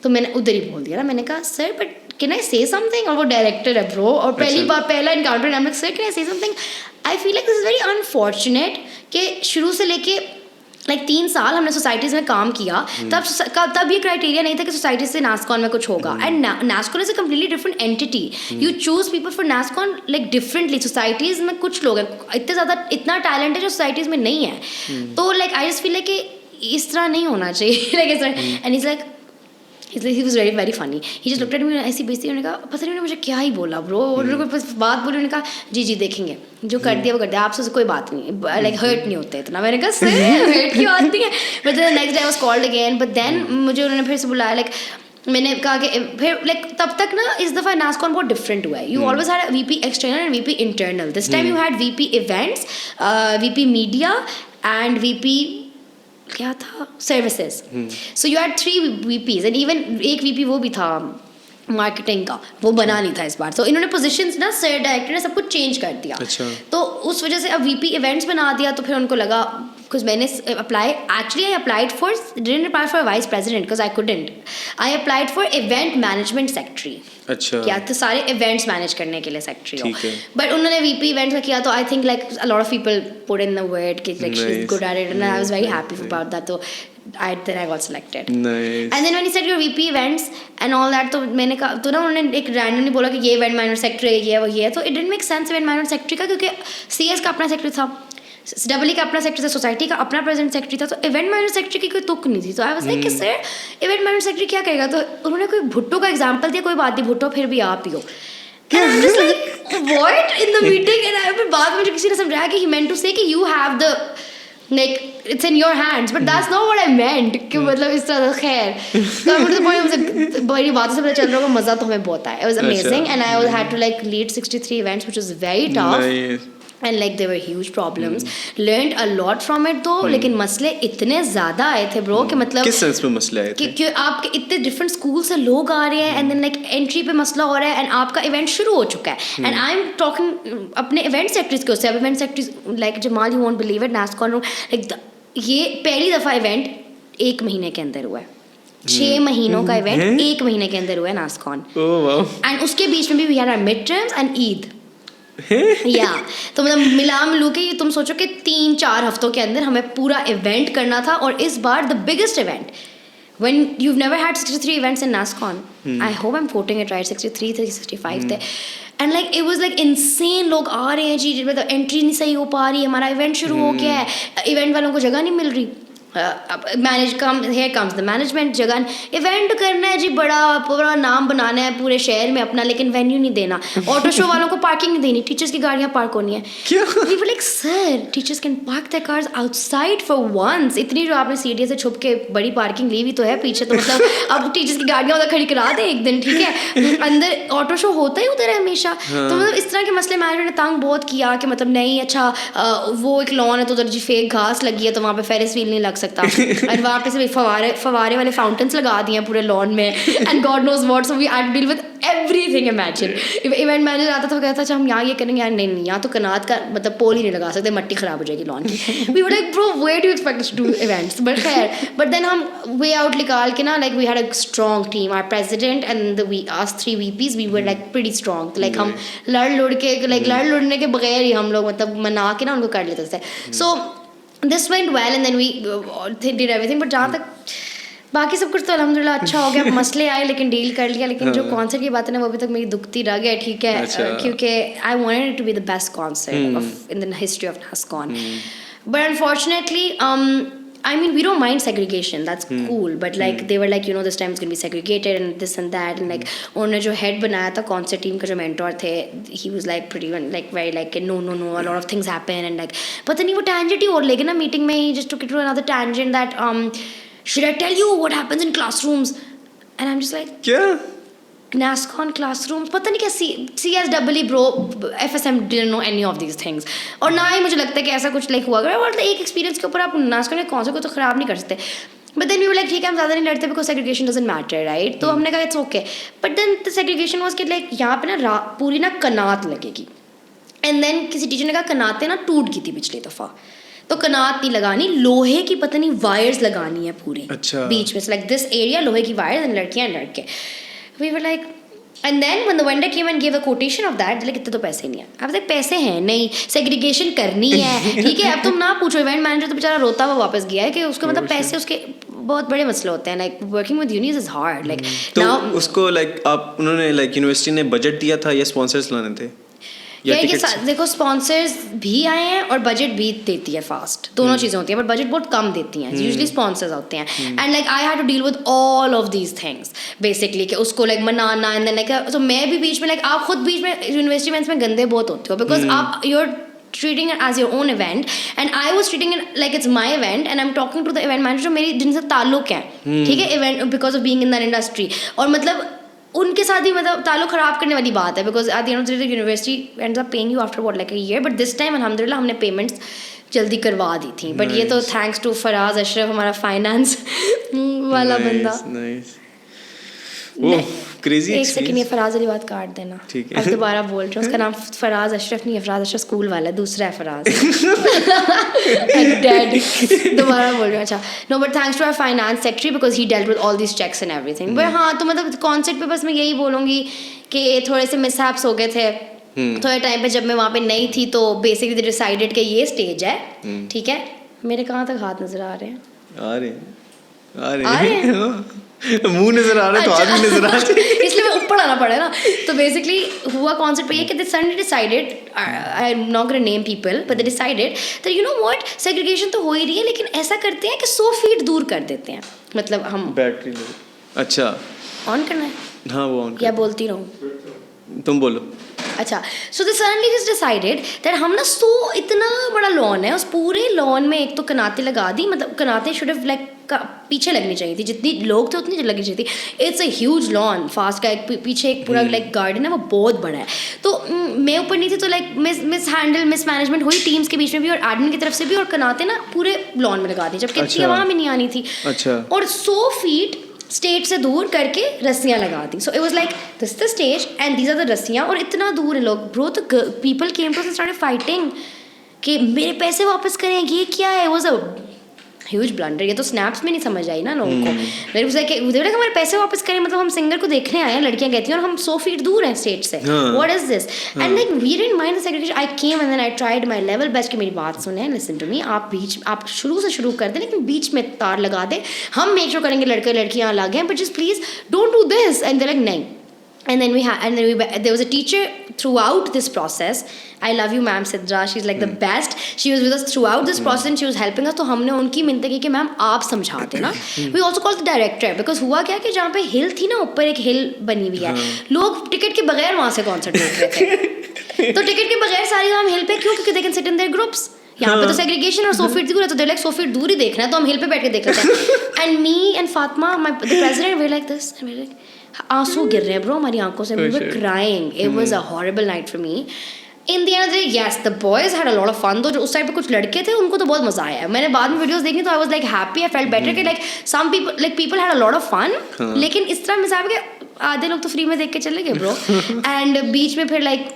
तो मैंने उधर ही बोल दिया ना. मैंने कहा सर बट कैन आई से समथिंग. और वो डायरेक्टर है ब्रो. और पहला encounter I am like sir can I से something. I feel like this is very unfortunate कि शुरू से लेके लाइक 3 साल हमने सोसाइटीज़ में काम किया. तब ये क्राइटेरिया नहीं था कि सोसाइटी से NASCON में कुछ होगा. And NASCON is a completely different entity. You choose people for NASCOन लाइक डिफरेंटली. सोसाइटीज़ में कुछ लोग हैं इतना टैलेंट है जो सोसाइटीज़ में नहीं है. तो like I just feel like कि इस तरह नहीं होना चाहिए. लाइक इस तरह. And is like he was very very funny. He just looked at me ऐसी बेइज्जती. उन्होंने कहा पता नहीं उन्होंने मुझे क्या ही बोला ब्रो. उन्होंने कोई बात बोली. उन्होंने कहा जी देखेंगे जो कर दिया वो कर दिया. आपसे कोई बात नहीं. लाइक हर्ट नहीं होते इतना. मैंने कहा सर हर्ट की बात नहीं है. But then next day I was called again. But then मुझे उन्होंने फिर से बुलाया. लाइक मैंने कहा कि फिर लाइक तब तक ना इस दफ़ा NASCON बहुत डिफरेंट हुआ है. You always had VP external and VP internal. This time you had VP events, VP media and VP क्या था services. So you had 3 VPs and even एक VP वो भी था मार्केटिंग का. वो बना नहीं था इस बार. तो इन्होंने पोजीशंस ना सर डायरेक्टर ने सब कुछ चेंज कर दिया. तो उस वजह से अब VP इवेंट्स बना दिया. तो फिर उनको लगा because मैंने I applied for, didn't apply for vice president because I couldn't. I applied for event management secretary. अच्छा क्या तो सारे events manage करने के लिए secretary हो. ठीक है. But उन्होंने VP events का किया तो I think like a lot of people put in the word कि like she's good at it and I was very happy about that. तो then I got selected. Nice. And then when he said your VP events and all that, तो मैंने कहा तो ना उन्होंने एक randomly बोला कि ये event management secretary है, ये वो ये है, तो it didn't make sense event management secretary का, क्योंकि CS का अपना secretary था, डबल का अपना सेक्रेटरी था, सोसाइटी का अपना प्रेसिडेंट सेक्रेटरी था, तो इवेंट मैनेजमेंट सेक्रेटरी की कोई तुक नहीं थी. तो I was like sir event management secretary क्या करेगा. तो उन्होंने कोई भुट्टो का एग्जांपल दिया, कोई बात नहीं भुट्टो फिर भी आप ही हो. And I'm just like what in the meeting, and I फिर बाद में मुझे किसी ने समझाया कि he meant to say कि you have the like it's in your hands, but that's not what I meant कि मतलब इस तरह. खैर तो मुझे मुझे बड़ी बातों से पता चल रहा है मज़ा तो हमें बहुत आया. It was amazing and I had to like lead 63 events which was very tough. Nice. And like there were huge problems. Learned a lot from it though. लेकिन मसले इतने ज़्यादा आए थे bro कि मतलब किस सेंस में मसले आए थे? कि आपके इतने डिफरेंट स्कूल से लोग आ रहे हैं and then like एंट्री पे मसला हो रहा है and आपका इवेंट शुरू हो चुका है and I'm talking अपने इवेंट सेक्रेटरीज के उससे. अब event secretaries like Jamal you won't believe it, NASCON room like ये पहली दफ़ा इवेंट 1 महीने के अंदर हुआ है. 6 महीनों का इवेंट 1 महीने के अंदर हुआ है NASCON. Oh wow. And उसके बीच में भी we had our midterms and Eid. या तो मतलब मिलू के तुम सोचो कि 3-4 हफ्तों के अंदर हमें पूरा इवेंट करना था. और इस बार the biggest event when you've never had 63 events in NASCON. I hope I'm quoting it right. 63 थे 65 थे and like it was like insane. लोग आ रहे हैं जी, मतलब एंट्री नहीं सही हो पा रही, हमारा इवेंट शुरू हो गया है, इवेंट वालों को जगह नहीं मिल रही. here comes the management. जगह इवेंट करना है जी, बड़ा नाम बनाना है पूरे शहर में अपना, लेकिन वेन्यू नहीं देना. ऑटो शो वालों को पार्किंग नहीं देनी, टीचर्स की गाड़ियाँ पार्क होनी है. We were like sir, teachers can park their cars outside for once. इतनी जो आपने सीढ़ी से छुप के बड़ी पार्किंग ली हुई तो है पीछे, तो मतलब अब टीचर्स की गाड़ियाँ उधर खड़ी करा दे एक दिन, ठीक है. अंदर ऑटो शो होता ही उधर है हमेशा. तो मतलब इस तरह के मसले मैनेजमेंट ने तंग बहुत किया कि मतलब नहीं अच्छा वो एक लॉन है तो उधर जी फेक घास लगी है तो वहाँ पे फेरिस व्हील नहीं लग सकता और वहाँ पे से फवारे वाले फाउंटेन्स लगा दिए हैं पूरे लॉन में and god knows what. So we had to deal with everything. Imagine event manager आता था तो कहता अच्छा हम यहाँ ये करेंगे, यार नहीं यहाँ तो कनात का मतलब पोल ही नहीं लगा सकते, मट्टी खराब हो जाएगी लॉन की. We were like bro where do you expect to do events. But खैर बट देन हम वे आउट निकाल के ना like we had a strong team. Our president and us 3 VPs we were like pretty strong. Like हम लड़ लुड़ने के बगैर ही हम लोग मतलब मना के ना उनको कर लेते थे. सो this went well and then we did everything. but जहाँ तक बाकी सब कुछ तो अल्हम्दुलिल्लाह अच्छा हो गया. मसले आए लेकिन डील कर लिया. लेकिन जो कॉन्सर्ट की बात है ना वो अभी तक मेरी दुखती रह गया, ठीक है, क्योंकि I wanted it to be the best concert of in the history of NASCON. but unfortunately I mean we don't mind segregation, that's cool, but like they were like you know this time it's going to be segregated and this and that and like उन्होंने जो head बनाया था concert team का जो mentor थे, he was like pretty like very like no a lot of things happen and like पता नहीं वो tangent ही और लेके ना meeting में he just took it to another tangent that should I tell you what happens in classrooms and I'm just like क्या NASCON classrooms पता नहीं क्या CSEE bro FSM didn't know any of these things. और ना ही मुझे लगता है कि ऐसा कुछ लाइक हुआ मतलब एक एक्सपीरियंस के ऊपर आप NASCON के कौन से को तो ख़राब नहीं कर सकते. But then we were like ठीक है हम ज़्यादा नहीं लड़ते because segregation doesn't matter right. तो हमने कहा it's okay. But then the segregation was कि लाइक यहाँ पे ना पूरी ना कनात लगेगी एंड देन किसी टीचर ने कहा कनातें ना टूट गई थी पिछली दफ़ा तो कनात नहीं लगानी, लोहे की पता नहीं वायर्स लगानी है पूरी बीच में. लाइक दिस एरिया लोहे की वायर्स एंड लड़कियाँ एंड लड़के. We were like, and then when the vendor came and gave a quotation of that, like इतने तो पैसे नहीं है. अब तक पैसे हैं नहीं, segregation करनी है, ठीक है. अब तुम ना पूछो, इवेंट मैनेजर तो बेचारा रोता हुआ वापस गया है कि उसको मतलब पैसे उसके बहुत बड़े मसले होते हैं. Like working with unions is hard. Like तो उसको लाइक आप उन्होंने लाइक यूनिवर्सिटी ने बजट दिया था या स्पॉन्सर्स लाने थे? देखो स्पॉन्सर्स भी आए हैं और बजट भी देती है फास्ट, दोनों चीज़ें होती हैं, बट बजट बहुत कम देती हैं. यूजुअली स्पॉन्सर्स होते हैं and like I had to deal with all of these things basically कि उसको लाइक मनाना एंड देन लाइक तो मैं भी बीच में लाइक आप खुद बीच में यूनिवर्सिटी इवेंट्स में गंदे बहुत होते हो बिकॉज आप your treating it as your own event and I was treating it like it's my event and I'm talking to the event manager जो मेरी जिनसे ताल्लुक है, ठीक है, event because of being in that industry. और मतलब उनके साथ ही मतलब ताल्लुक ख़राब करने वाली बात है because at the end of the day university ends up paying you after what like a year. But this time अल्हम्दुलिल्लाह हमने पेमेंट्स जल्दी करवा दी थी. बट ये तो थैंक्स टू फराज अशरफ हमारा फाइनेंस वाला बंदा. क्रेजी एक सेकंड, ये फराज वाली बात काट देना, ठीक है। अब दोबारा बोल रही हूँ, उसका नाम फराज अशरफ नहीं है, फराज अशरफ स्कूल वाला है, दूसरा है फराज। डेड, दोबारा बोल रही हूँ। अच्छा, no but thanks to our finance secretary because he dealt with all this checks and everything. But हाँ, तो मतलब कॉन्सेप्ट पे बस मैं यही बोलूँगी कि थोड़े से मिसहैप्स हो गए थे थोड़े टाइम पे जब मैं वहाँ पे नहीं थी। तो बेसिकली डिसाइडेड कि ये स्टेज है, ठीक है। मेरे कहाँ तक हाथ नजर आ रहे हैं? आ रहे हैं मुंह नजर आ रहा है तो हाथ भी नजर आ रहे हैं। इसलिए मैं ऊपर आना पड़ा ना। तो बेसिकली हुआ कॉन्सेप्ट पे ये कि they suddenly decided, I am not gonna name people, but they decided that you know what, segregation तो हो ही रही है, लेकिन ऐसा करते हैं कि 100 फीट दूर कर देते हैं। मतलब हम बैटरी अच्छा ऑन करना है, हाँ वो ऑन या बोलती रहूँ? तुम बोलो। अच्छा, so they suddenly just decided that हम ना इतना बड़ा लॉन है, उस पूरे लॉन में एक तो कनाते लगा दी, मतलब कनाते शुड हैव लाइक पीछे लगनी चाहिए थी, जितनी लोग थे उतनी लगनी चाहिए थी। It's a huge lawn, fast का एक पीछे एक पूरा लाइक गार्डन है, वो बहुत बड़ा है। तो मैं ऊपर नहीं थी, तो लाइक मिस मैनेजमेंट हुई टीम्स के बीच में भी और एडमिन की तरफ से भी, और कनाते ना पूरे लॉन में लगा दी, जबकि इतनी हवा में नहीं आनी थी। अच्छा, और 100 फीट स्टेज से दूर करके रस्सियाँ लगा दी। So it was like this the stage and these are the रस्सियाँ, और इतना दूर है लोग। ब्रो, तो people came to started fighting कि मेरे पैसे वापस करें, ये क्या है। Was a huge blunder. ये तो स्नैप्स में नहीं समझ आई ना लोगों को। मेरे को कि हमारे पैसे वापस करें, मतलब हम सिंगर को देखने आए हैं, लड़कियां कहती हैं, और हम 100 फीट दूर हैं स्टेज से। What is this? And like we didn't mind the segregation. I came and then I tried my level best कि मेरी बात सुने, लिसन टू मी। आप शुरू से शुरू कर दें, लेकिन बीच में तार लगा दें। हम मेक श्योर करेंगे लड़के लड़कियां अलग हैं, but just please don't do this. And they like नहीं। And then there was a teacher throughout this process. I love you, ma'am Sidra. She's like the best. She was with us throughout this process and she was helping us. तो हमने उनकी मिन्नत की कि ma'am आप समझाते ना. We also called the director because हुआ क्या कि जहाँ पे हिल थी ना, ऊपर एक हिल बनी हुई है, लोग टिकट के बगैर वहाँ से कॉन्सर्ट देख रहे थे। तो टिकट के बगैर सारी हम हिल पे क्यों? क्योंकि they can sit in their groups. यहाँ पे तो सेग्रीगेशन और 100 फीट दूर है, तो लाइक 100 फीट दूर ही देखना है, तो हम हिल पे बैठ के देख लेते हैं। And me and Fatima, the president, we like this, and we like आंसू गिर रहे हैं ब्रो हमारी आंखों से, we were crying. It was a horrible night for me. In the end of the day, yes, the boys had a lot of fun. तो जो उस साइड पे कुछ लड़के थे उनको तो बहुत मजा आया। मैंने बाद में वीडियोस देखी तो I was like happy, I felt better कि like some people had a lot of fun. लेकिन इस तरह मिसाल के आधे लोग तो फ्री में देख के चले गए ब्रो। एंड बीच में फिर लाइक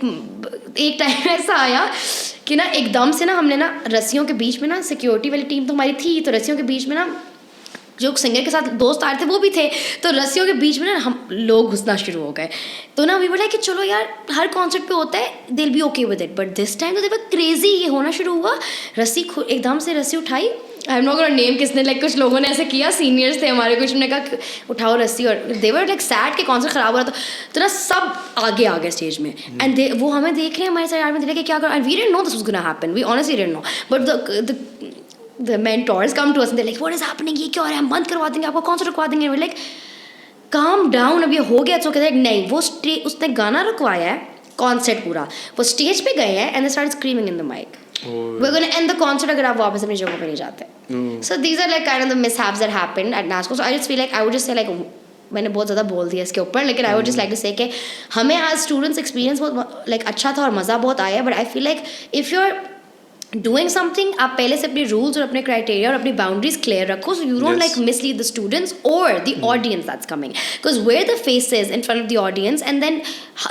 एक टाइम ऐसा आया कि ना एकदम से ना हमने ना रस्सियों के बीच में ना, सिक्योरिटी वाली टीम तो हमारी थी, तो रस्सियों के बीच में ना जो सिंगर के साथ दोस्त आ रहे थे वो भी थे, तो रस्सियों के बीच में ना हम लोग घुसना शुरू हो गए। तो ना वी वर लाइक कि चलो यार, हर कॉन्सर्ट पे होता है, they will be okay with it, but this time तो दे वर क्रेजी। ये होना शुरू हुआ, रस्सी एकदम से रस्सी उठाई, I am not gonna name किसने, लाइक कुछ लोगों ने ऐसे किया, सीनियर्स थे हमारे, कुछ ने कहा उठाओ रस्सी, और दे वर लाइक सैड के कॉन्सर्ट खराब हो रहा था, तो ना सब आगे आ गए स्टेज में। एंड वो हमें देख रहे हैं, हमारे साइड में देख रहे हैं क्या कर, and we didn't know this was gonna happen, we honestly didn't know, but the mentors come to us and they're like, what is happening, ये क्या हो रहा है, हम बंद करवा देंगे, आपको कॉन्सर्ट रुकवा देंगे। we're like, calm down, अब ये हो गया। तो कहते हैं नहीं, वो उसने गाना रुकवाया है, कॉन्सर्ट पूरा, वो स्टेज पे गए हैं and they started screaming in the mic, we're going to end the concert अगर आप वापस अपनी जगह पे नहीं जाते। So these are like kind of the mishaps that happened at NASCO. So I just feel like I would just say like, मैंने बहुत ज़्यादा बोल दिया इसके ऊपर, लेकिन I would just like to say कि हमें आज स्टूडेंट्स एक्सपीरियंस बहुत like अच्छा था और मज़ा बहुत आया, but I feel like if you're doing something, आप पहले से अपने रूल्स और अपने क्राइटेरिया और अपनी बाउंड्रीज क्लियर रखो, so you don't like mislead the students or the audience that's coming, because we're the faces in front of the audience, and then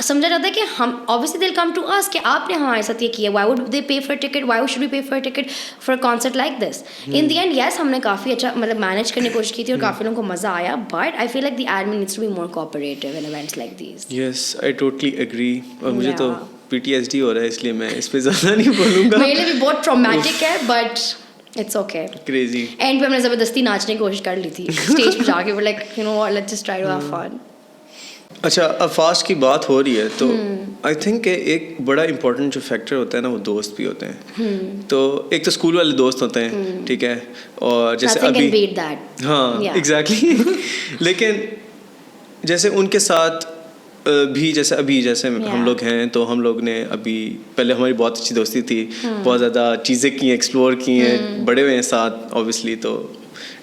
समझा जाता है कि हम obviously they'll come to us कि आपने हमारे साथ ये किया, why would they pay for a ticket, why should we pay for a ticket for a concert like this? In the end, yes, हमने काफ़ी अच्छा मतलब मैनेज करने की कोशिश की थी और काफ़ी लोगों को मज़ा आया, but I feel like the admin needs to be more cooperative in events like these. Yes, I totally agree. और मुझे तो PTSD हो रहा है, इसलिए मैं इस पे ज़्यादा नहीं बोलूँगा। मेरे लिए भी बहुत ट्रॉमेटिक है, but it's okay. Crazy. And पे हमने ज़बरदस्ती नाचने की कोशिश कर ली थी स्टेज पे जाके, like you know let's just try to have fun. अच्छा, अब फास्ट की बात हो रही है तो आई थिंक एक बड़ा इंपॉर्टेंट जो फैक्टर होता है ना, वो दोस्त भी होते हैं। तो एक तो स्कूल वाले दोस्त होते हैं, ठीक है, और जैसे अभी हाँ एग्जैक्टली लेकिन जैसे उनके साथ भी जैसे अभी जैसे हम लोग हैं, तो हम लोग ने अभी पहले हमारी बहुत अच्छी दोस्ती थी, बहुत ज़्यादा चीज़ें की, एक्सप्लोर की हैं, बड़े हुए हैं साथ ऑब्वियसली, तो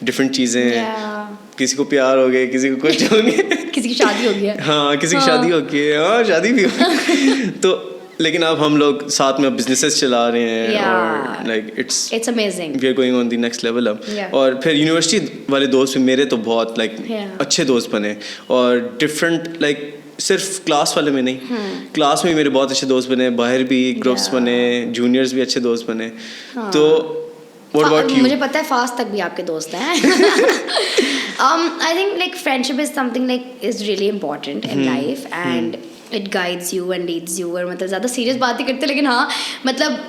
डिफरेंट चीज़ें, किसी को प्यार हो गए, किसी को कुछ हो गया, किसी की शादी हो गई है, हाँ किसी की शादी हो गई है, हाँ शादी भी हो तो लेकिन अब हम लोग साथ में बिजनेसेस चला रहे हैं और like it's amazing, we are going on the next level अब। Yeah. और फिर यूनिवर्सिटी वाले दोस्त भी मेरे तो बहुत लाइक अच्छे दोस्त बने, और डिफरेंट लाइक सिर्फ क्लास वाले में नहीं, क्लास में भी मेरे बहुत अच्छे दोस्त बने, बाहर भी ग्रुप्स बने, जूनियर्स भी अच्छे दोस्त बने। तो व्हाट अबाउट यू? मुझे पता है फास्ट तक भी आपके दोस्त हैं। I think like friendship is something like is really important in life and it guides you and leads you. और मतलब ज़्यादा सीरियस बात ही करते, लेकिन हाँ मतलब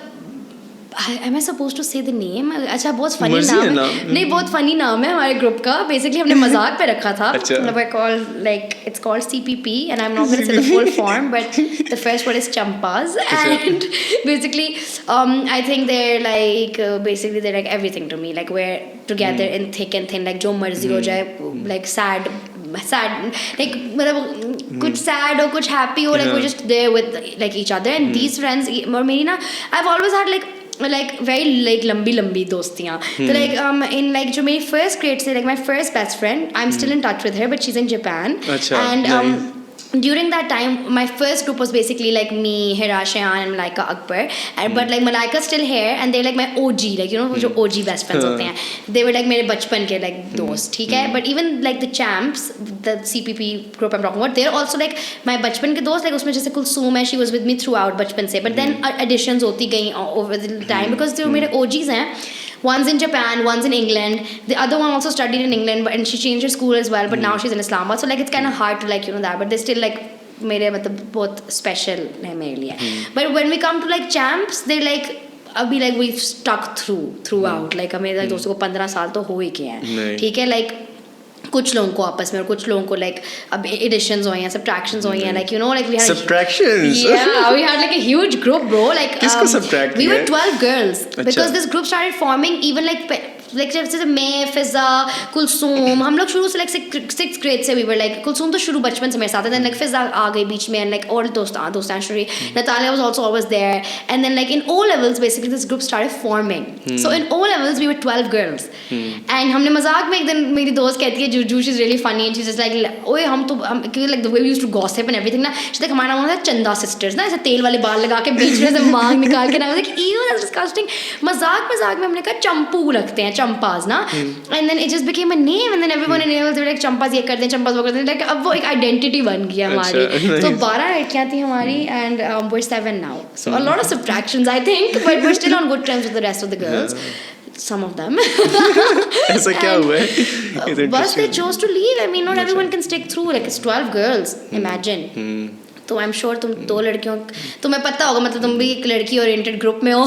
am I supposed to say the name? अच्छा, बहुत फनी नाम है। नहीं, बहुत फनी नाम है हमारे ग्रुप का। बेसिकली हमने मजाक पे रखा था। मतलब I call like it's called CPP and I'm not going to say the full form, but the first word is Champas and basically I think they're like basically they're like everything to me. Like we're together in thick and thin. Like जो मर्जी हो जाए, like sad like मतलब कुछ sad हो कुछ happy हो, like we're just there with like each other and these friends। और मेरी ना I've always had like very like लंबी दोस्तियाँ। तो like in like जो मेरी first grade से like my first best friend, I'm still in touch with her but she's in Japan। And during that time my first group was basically like me, Hira, Shayan and Malaika Akbar and but like Malaika's still here and they're like my OG, like you know जो OG best friends होते हैं, they were like मेरे बचपन के like दोस्त, ठीक है। but even like the champs, the CPP group I'm talking about, they're also like my बचपन के दोस्त। like उसमें जैसे कुलसूम है, she was with me throughout बचपन से, but then additions होती गई over the time because जो मेरे OGs हैं, one's in Japan, one's in England, the other one also studied in England and she changed her school as well, but now she's in Islamabad, so like it's kind of hard to like you know that, but they're still like मेरे मतलब बहुत special है मेरे लिए। but when we come to like champs, they're like अभी like we've stuck throughout like हमें like दोस्तों को 15 साल तो हो ही गए हैं, ठीक है। like कुछ लोगों को आपस में और कुछ लोगों को like अब additions हुई हैं, subtractions हुई हैं, like you know like we had subtractions we had like a huge group bro, like किसको subtract we were 12 girls because this group started forming even like जैसे मैं, फिजा, कुलसूम, हम लोग शुरू से like 6th grade से we were like कुलसूम तो शुरू बचपन से मेरे साथ है, then like फिजा आ गई बीच में and like all दोस्त शुरू, Natalia was also always there and then like in O levels basically this group started forming। so in O levels we were 12 girls and हमने मजाक में एक दिन मेरी दोस्त कहती है Juju, she's really funny and she's just like ओए हम तो like the way we used to gossip and everything ना, she's like हमारा नाम था चंदा सिस्टर्स ना, ऐसे तेल वाले बाल लगा के बीच में से मांग निकाल के ना, like ew that's disgusting। मजाक में हमने कहा चंपू रखते हैं, चंपास ना, and then it just became a name and then everyone in A-levels they were like चंपास ये करते हैं, चंपास वो करते हैं, like अब वो एक identity बन गया हमारी। तो 12 लड़कियाँ थी हमारी and we're 7 now, so a lot of subtractions I think, but we're still on good terms with the rest of the girls, some of them। ऐसा क्या हुआ है? बस they chose to leave, I mean not everyone can stick through, like it's 12 girls, imagine। तो आई am sure तुम 2 लड़कियों, तुम्हें पता होगा मतलब तुम भी एक लड़की ओरिएंटेड ग्रुप में हो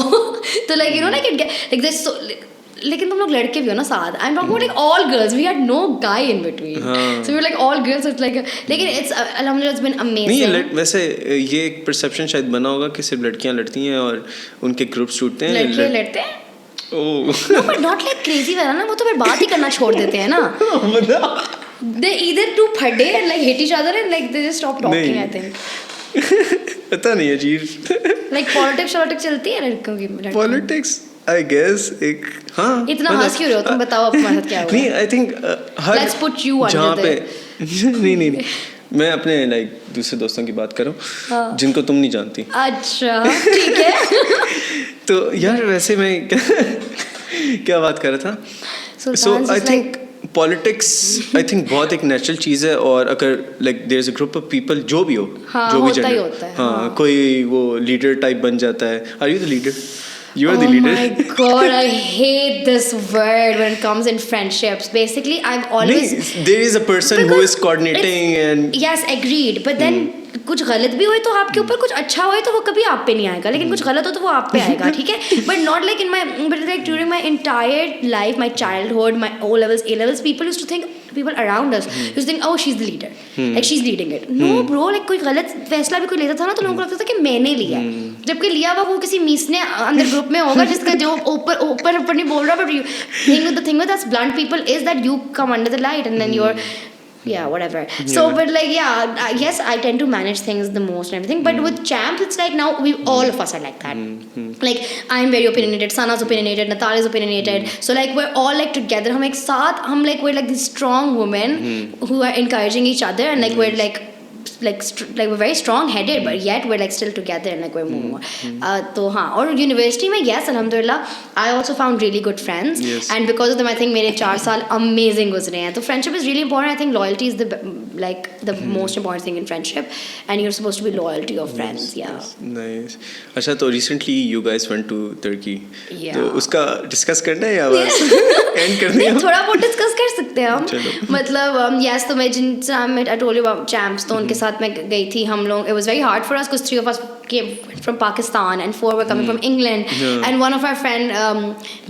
तो like you know like this, लेकिन तुम लोग लड़के भी हो ना साथ। I am talking about like all girls, we had no guy in between, so we were like all girls, it's like लेकिन इट्स अल्हम्दुलिल्लाह इट्स बीन अमेजिंग। नहीं वैसे ये एक परसेप्शन शायद बना होगा कि सिर्फ लड़कियां लड़ती हैं और उनके ग्रुप्स टूटते हैं, लड़के लड़ते हैं। no but not like crazy वाला ना, वो तो फिर बात ही करना छोड़ देते हैं ना। they either do फटे and like hit each other and like they just stop talking I think। पता नहीं अजीब like politics चलती है लड़कों की। politics I guess एक हाँ इतना हंस क्यों रहे हो तुम, बताओ तुम्हारे साथ क्या हुआ? नहीं I think her let's put you under the नहीं मैं अपने like दूसरे दोस्तों की बात कर रहा हूँ जिनको तुम नहीं जानती। अच्छा ठीक है। तो यार वैसे मैं क्या बात कर रहा था, so I think politics I think बहुत एक नेचुरल चीज़ है, और अगर like there is a group of people जो भी हो, जो भी जेंडर, हाँ कोई वो लीडर टाइप बन जाता है। Are you the leader? You are the leader. Oh my god, I hate this word when it comes in friendships. Basically, I've always... There is a person who is coordinating and... Yes, agreed. But then कुछ गलत भी होए तो आपके ऊपर, कुछ अच्छा होए तो वो कभी आप पे नहीं आएगा, लेकिन कुछ गलत हो तो वो आप पे आएगा, ठीक है। But not like in my, but like during my entire life, my childhood, my O levels, A levels, people used to think, people around us used to think, oh she's the leader, like she's leading it. No bro, like कोई गलत फैसला भी कोई लेता था ना तो लोगों को लगता था कि मैंने लिया, जबकि लिया हुआ वो किसी मीस ने अंदर ग्रुप में होगा जिसका जो ऊपर नहीं बोल रहा, but the thing with us blunt people is that you come under the light and then you're yeah whatever. So but like yes I tend to manage things the most and everything, but with champs it's like now we all of us are like that. Like I'm very opinionated, Sana's opinionated, Natalia's opinionated, so like we're all like together, हम एक साथ, हम like we're like these strong women who are encouraging each other and like we're like like we're very strong headed, but yet we're like still together and like we're more. तो हाँ, और university में yes, alhamdulillah, I also found really good friends, Yes. and because of them I think मेरे 4 साल amazing गुजरे हैं. तो friendship is really important. I think loyalty is the most important thing in friendship, and you're supposed to be loyal to your friends. Yeah. Nice. अच्छा, तो recently you guys went to Turkey. Yeah. तो उसका discuss करना है या बस and कर दिया? नहीं, थोड़ा बहुत डिस्कस कर सकते हैं हम. चलो. मतलब यस, तो मैं जिन I told you about champs, तो उनके साथ मैं गई थी. हम लोग, it was very hard for us because 3 of us came from Pakistan and 4 were coming from England. Yeah. And one of our friend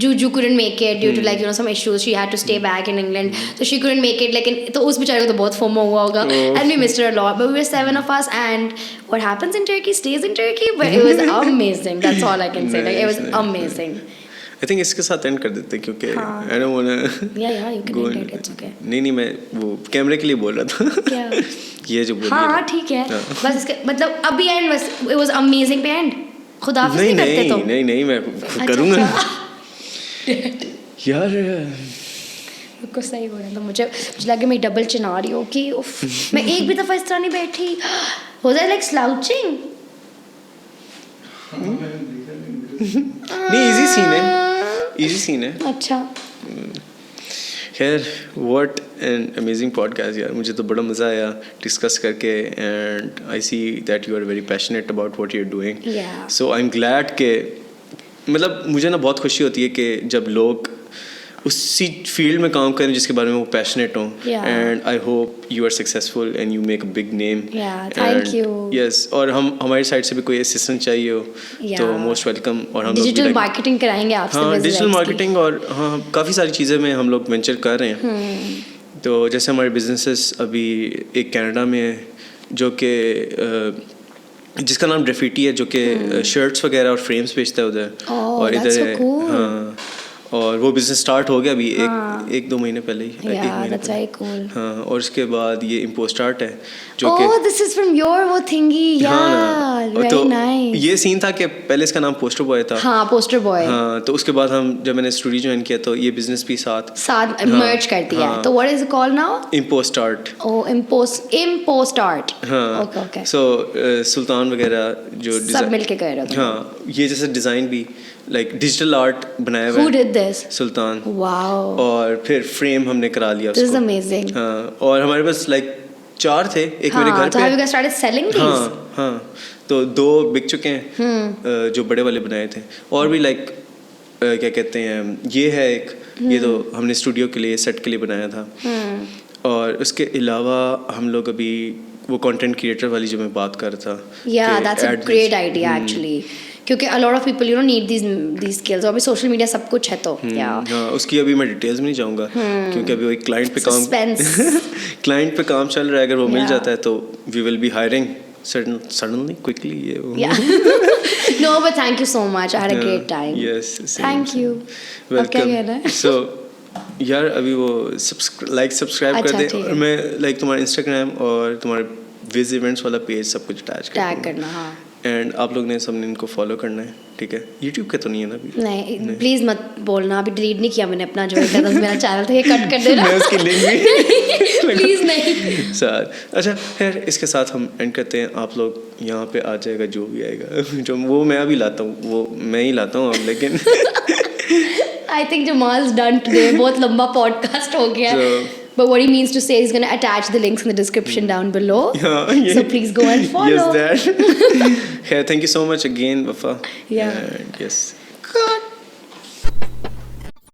Juju couldn't make it due to like some issues. She had to stay back in England, so she couldn't make it. Like तो उस बेचारे को तो बहुत FOMO हुआ होगा. And we missed her a lot, but we were 7 of us, and what happens in Turkey stays in Turkey. But it was amazing. That's all I can say. Like it was amazing. I think इसके साथ and कर देते हैं क्योंकि I don't wanna Yeah, you can end it. It's okay. नहीं मैं वो कैमरे के लिए बोल रहा था. क्या? ये जो बोल हाँ ठीक है. बस इसके मतलब अभी एंड बस it was amazing पे एंड. खुदाफिज़ नहीं करते तो. नहीं मैं करूँगा. यार को सही बोला. तो मुझे लगे मैं डबल चिना रही हूँ कि उफ, मैं एक भी दफ़ा इस तरह नहीं बैठी. Was I like slouching? नहीं, इजी सीन है. अच्छा. खैर, व्हाट एन अमेजिंग पॉडकास्ट यार. मुझे तो बड़ा मज़ा आया डिस्कस करके, and I see that you are very passionate about what you are doing. So I am glad के मतलब मुझे ना बहुत खुशी होती है कि जब लोग उसी फील्ड में काम करें जिसके बारे में वो पैशनेट हों. And I hope you are successful and you make a big name. Thank you. Yes, और हमारी साइड से भी कोई असिस्टेंट चाहिए हो तो मोस्ट वेलकम. और हम डिजिटल मार्केटिंग कराएंगे आपसे. हाँ, डिजिटल मार्केटिंग और हाँ काफ़ी सारी चीज़ें में हम लोग वेंचर कर रहे हैं. तो जैसे हमारे बिजनेसेस अभी एक कनाडा में है जो कि जिसका नाम ग्राफिटी है, जो कि शर्ट्स वगैरह और फ्रेम्स बेचता है उधर. और इधर है. हाँ, और वो बिजनेस स्टार्ट हो गया अभी एक 2 महीने पहले ही. That's very cool. हाँ, और उसके बाद ये इम्पोस्ट आर्ट है जो कि this is from your वो thingy. Very तो nice. ये सीन था कि पहले इसका नाम पोस्टर बॉय था. हाँ, पोस्टर बॉय. हाँ, तो उसके बाद जब मैंने स्टूडियो ज्वाइन किया तो ये बिजनेस भी साथ मर्ज कर दिया. तो what is it called now? Imposed art. Imposed art. हाँ, okay. सो सुल्तान वगैरह जो सब मिलके कर रहे थे. हाँ, ये जैसे डिज़ाइन भी लाइक डिजिटल आर्ट बनाया हुआ है. Who did this? Sultan. Wow. और फिर फ्रेम हमने करा लिया उसको. This is amazing. हाँ, और हमारे पास लाइक 4 थे. एक मेरे घर पे. Have you guys started selling these? हाँ, तो 2 बिक चुके हैं जो बड़े वाले बनाए थे. और भी लाइक क्या कहते हैं, ये है एक, ये तो हमने स्टूडियो के लिए सेट के लिए बनाया था. और उसके अलावा हम लोग अभी वो कंटेंट क्रिएटर वाली जो मैं बात कर रहा था. Yeah, that's a great idea actually. क्योंकि a lot of people need these skills. और अभी सोशल मीडिया सब कुछ है तो. हाँ, उसकी अभी मैं डिटेल्स में नहीं जाऊँगा क्योंकि अभी वो एक क्लाइंट पे काम चल रहा है. अगर वो मिल जाता है तो we will be hiring suddenly quickly. No, but thank you so much. I had a great time. Yes. Thank you. अब क्या कहना है? So यार अभी वो सब्सक्राइब कर दे. और मैं लाइक तुम्हारा इंस्टाग्राम और तुम्हारे विज इवेंट्स वाला पेज सब कुछ टैग करना. हाँ. एंड आप लोग ने सबने इनको फॉलो करना है, ठीक है? यूट्यूब के तो नहीं है ना अभी? नहीं, प्लीज़ मत बोलना. अभी डिलीट नहीं किया मैंने अपना जो मेरा चैनल था, ये कट कर देना. मैं उसकी लिंक भी प्लीज़ नहीं सर. अच्छा खैर, इसके साथ हम एंड करते हैं. आप लोग यहाँ पे आ जाएगा जो भी आएगा, जो वो मैं अभी लाता हूँ वो मैं ही लाता हूँ अब. लेकिन I think Jamal's done today. बहुत लंबा पॉडकास्ट हो गया. But what he means to say is going to attach the links in the description down below. So please go and follow. Yes, that. Yeah, thank you so much again, Wafa. Yeah. And yes. God.